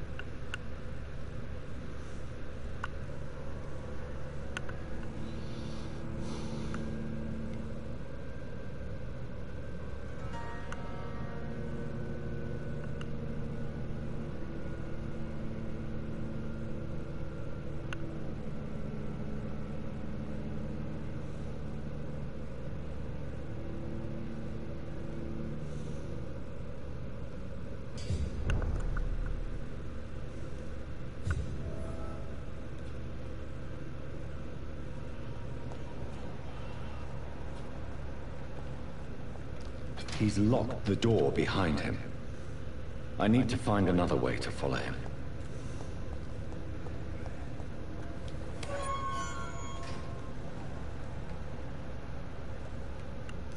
He's locked the door behind him. I need to find another way to follow him.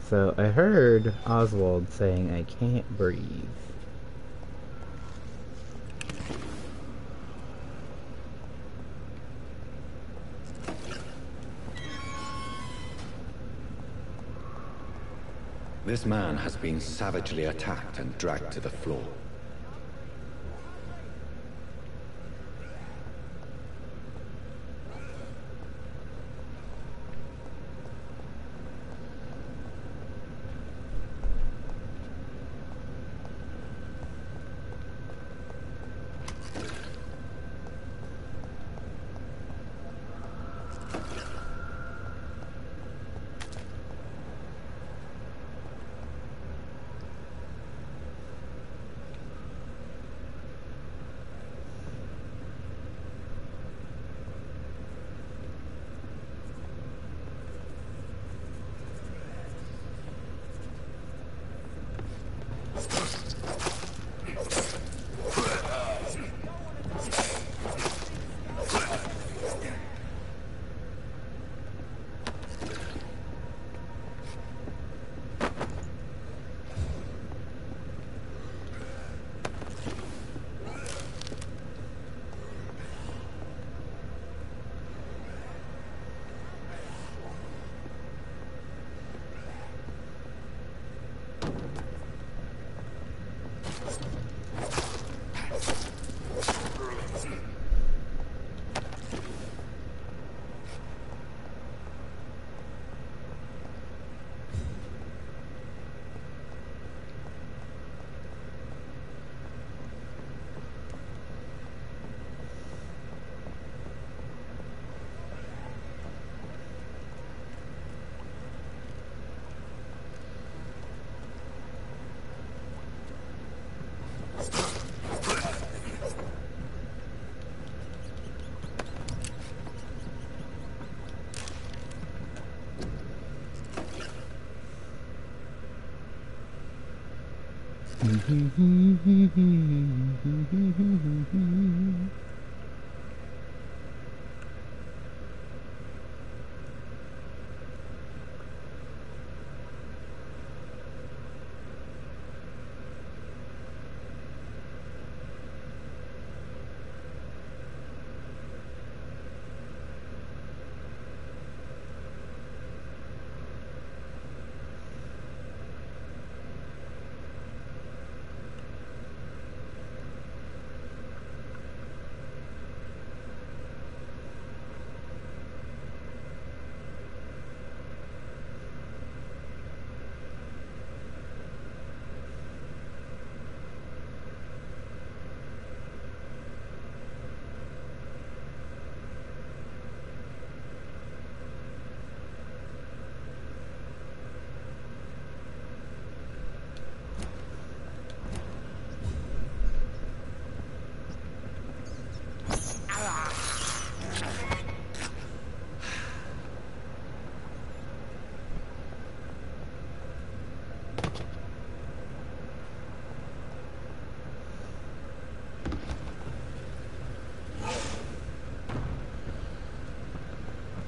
So I heard Oswald saying I can't breathe. This man has been savagely attacked and dragged to the floor.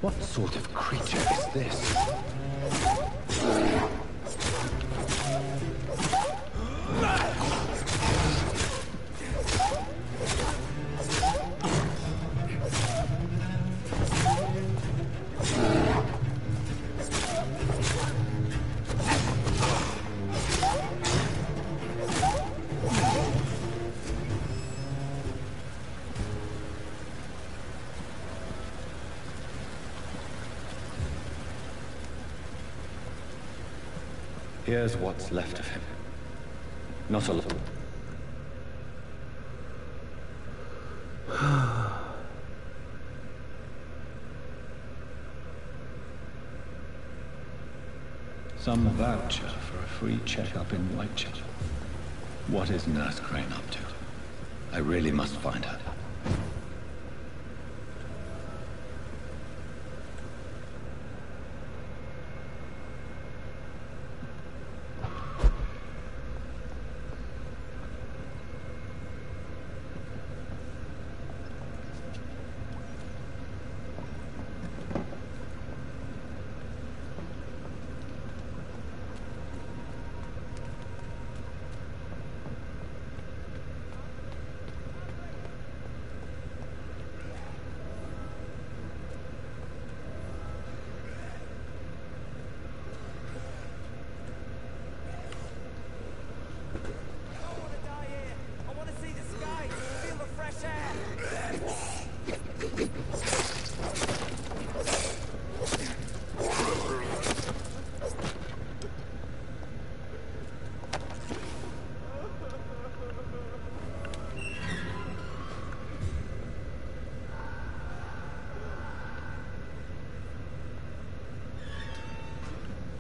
What sort of creature is this? Here's what's left of him. Not a lot. Some voucher for a free checkup in Whitechapel. What is Nurse Crane up to? I really must find her.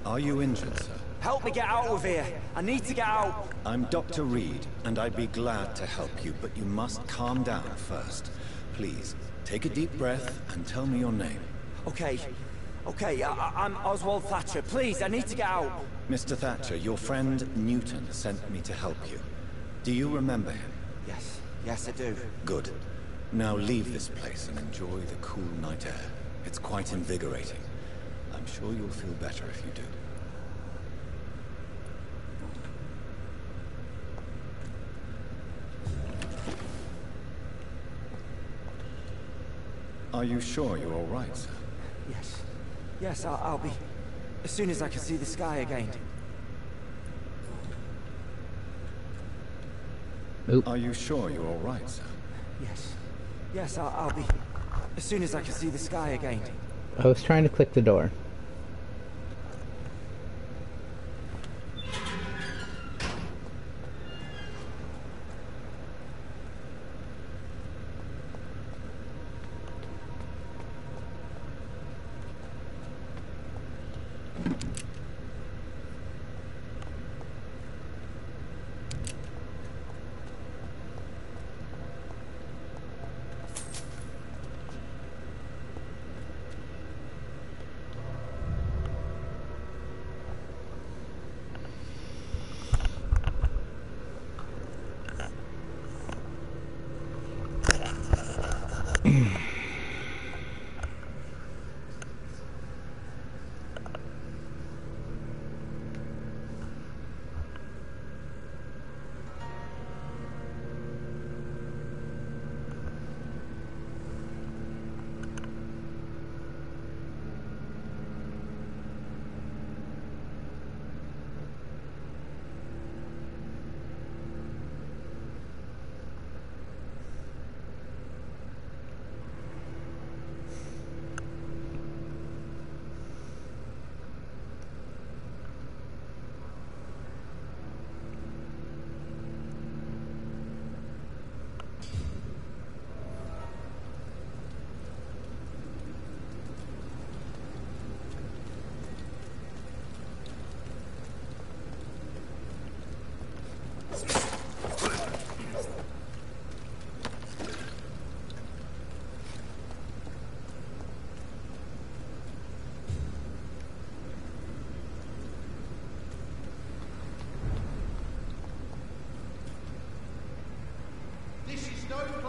Are you injured, sir? Help me get out of here. I need to get out. I'm Dr. Reed, and I'd be glad to help you, but you must calm down first. Please, take a deep breath and tell me your name. Okay. I'm Oswald Thatcher. Please, I need to get out. Mr. Thatcher, your friend Newton sent me to help you. Do you remember him? Yes, I do. Good. Now leave this place and enjoy the cool night air. It's quite invigorating. I'm sure you'll feel better if you do. Are you sure you're all right, sir? Yes, I'll be... as soon as I can see the sky again. Oop. Are you sure you're all right, sir? Yes, I'll be... as soon as I can see the sky again. I was trying to click the door.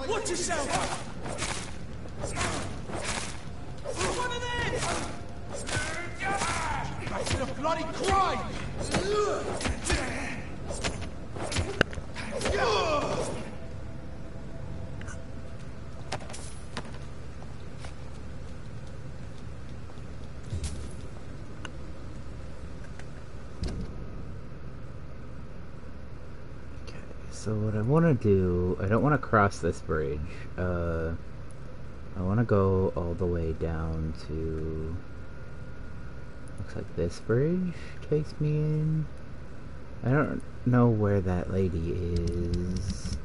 Watch yourself! One of them! Back to the bloody crime! So what I want to do, I don't want to cross this bridge. I want to go all the way down to, looks like this bridge takes me in. I don't know where that lady is.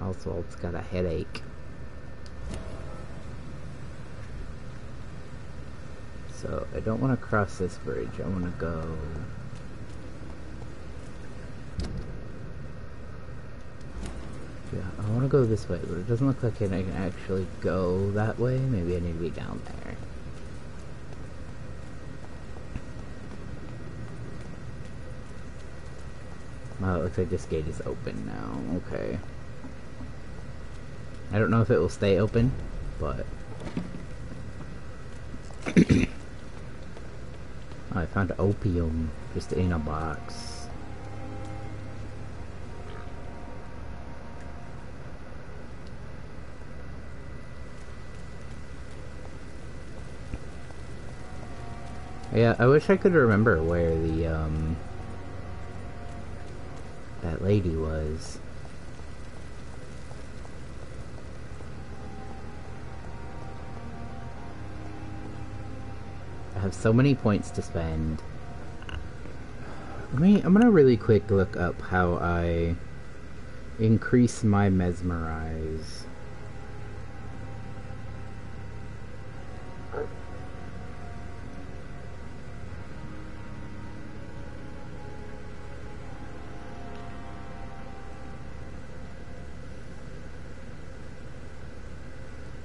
Oswald's got a headache. So I don't want to cross this bridge. I want to go... Yeah, I want to go this way, but it doesn't look like I can actually go that way. Maybe I need to be down there. Oh, it looks like this gate is open now. Okay. I don't know if it will stay open, but... Oh, I found opium just in a box. Yeah, I wish I could remember where the, that lady was. I have so many points to spend. I'm gonna really quick look up how I increase my mesmerize.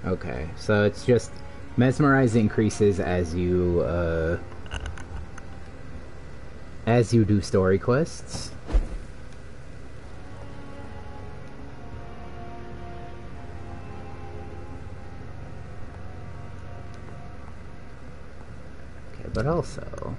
Okay, so it's just mesmerize increases as you do story quests. Okay, but also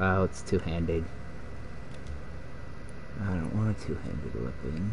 Oh, it's two-handed. I don't want a two-handed weapon.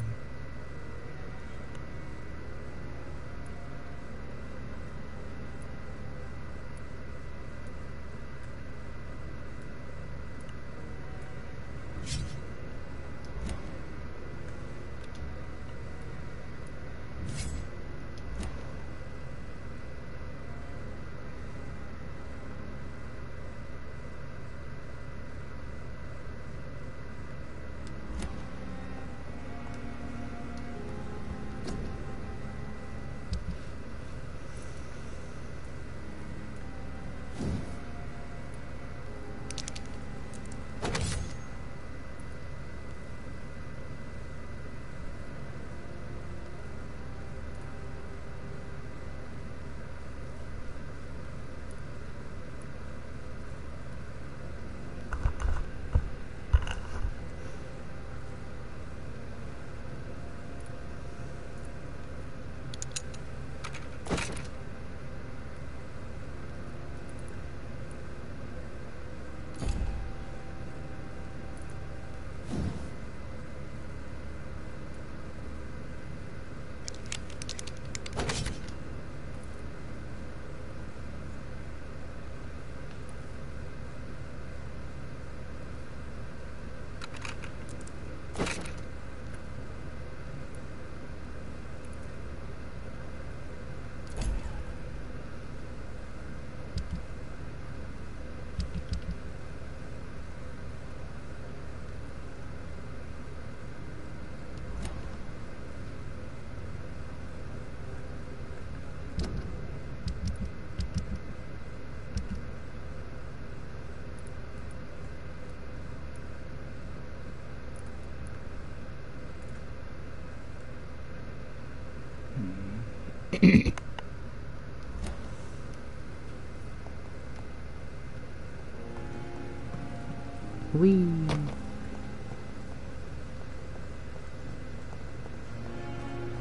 Whee!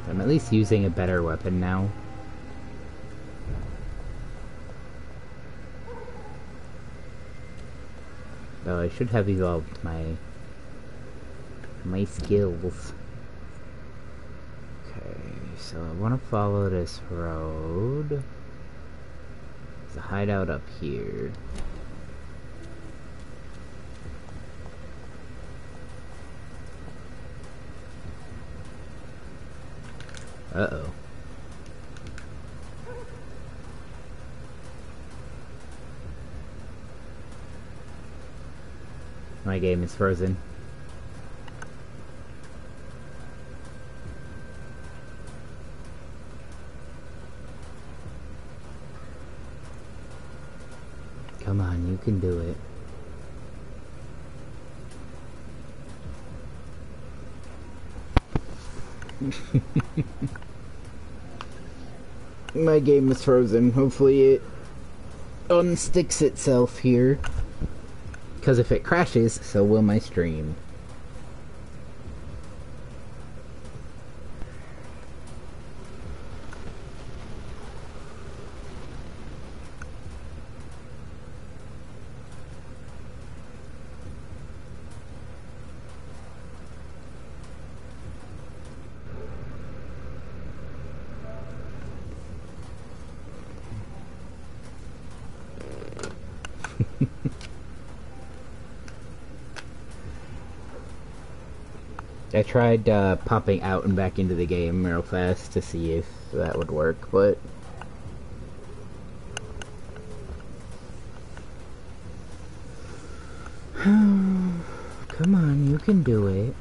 I'm at least using a better weapon now. Though I should have evolved my skills. Okay, so I want to follow this road. There's a hideout up here. Uh-oh. My game is frozen. Come on, you can do it. My game is frozen. Hopefully it unsticks itself here. Because if it crashes, so will my stream. I tried popping out and back into the game real fast to see if that would work, but come on, you can do it.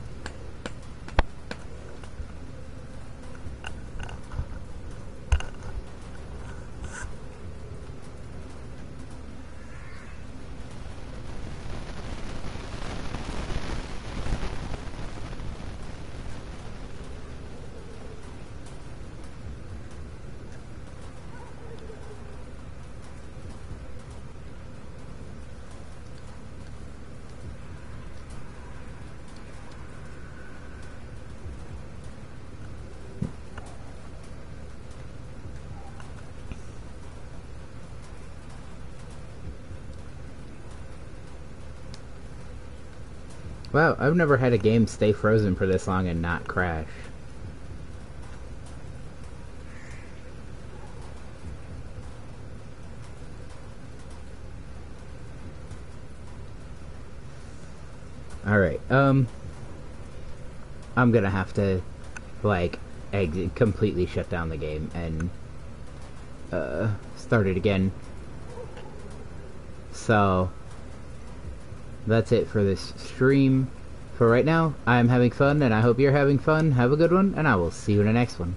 Wow, I've never had a game stay frozen for this long and not crash. Alright, I'm gonna have to, like, exit, completely shut down the game and, start it again. So, that's it for this stream. For right now, I'm having fun, and I hope you're having fun. Have a good one, and I will see you in the next one.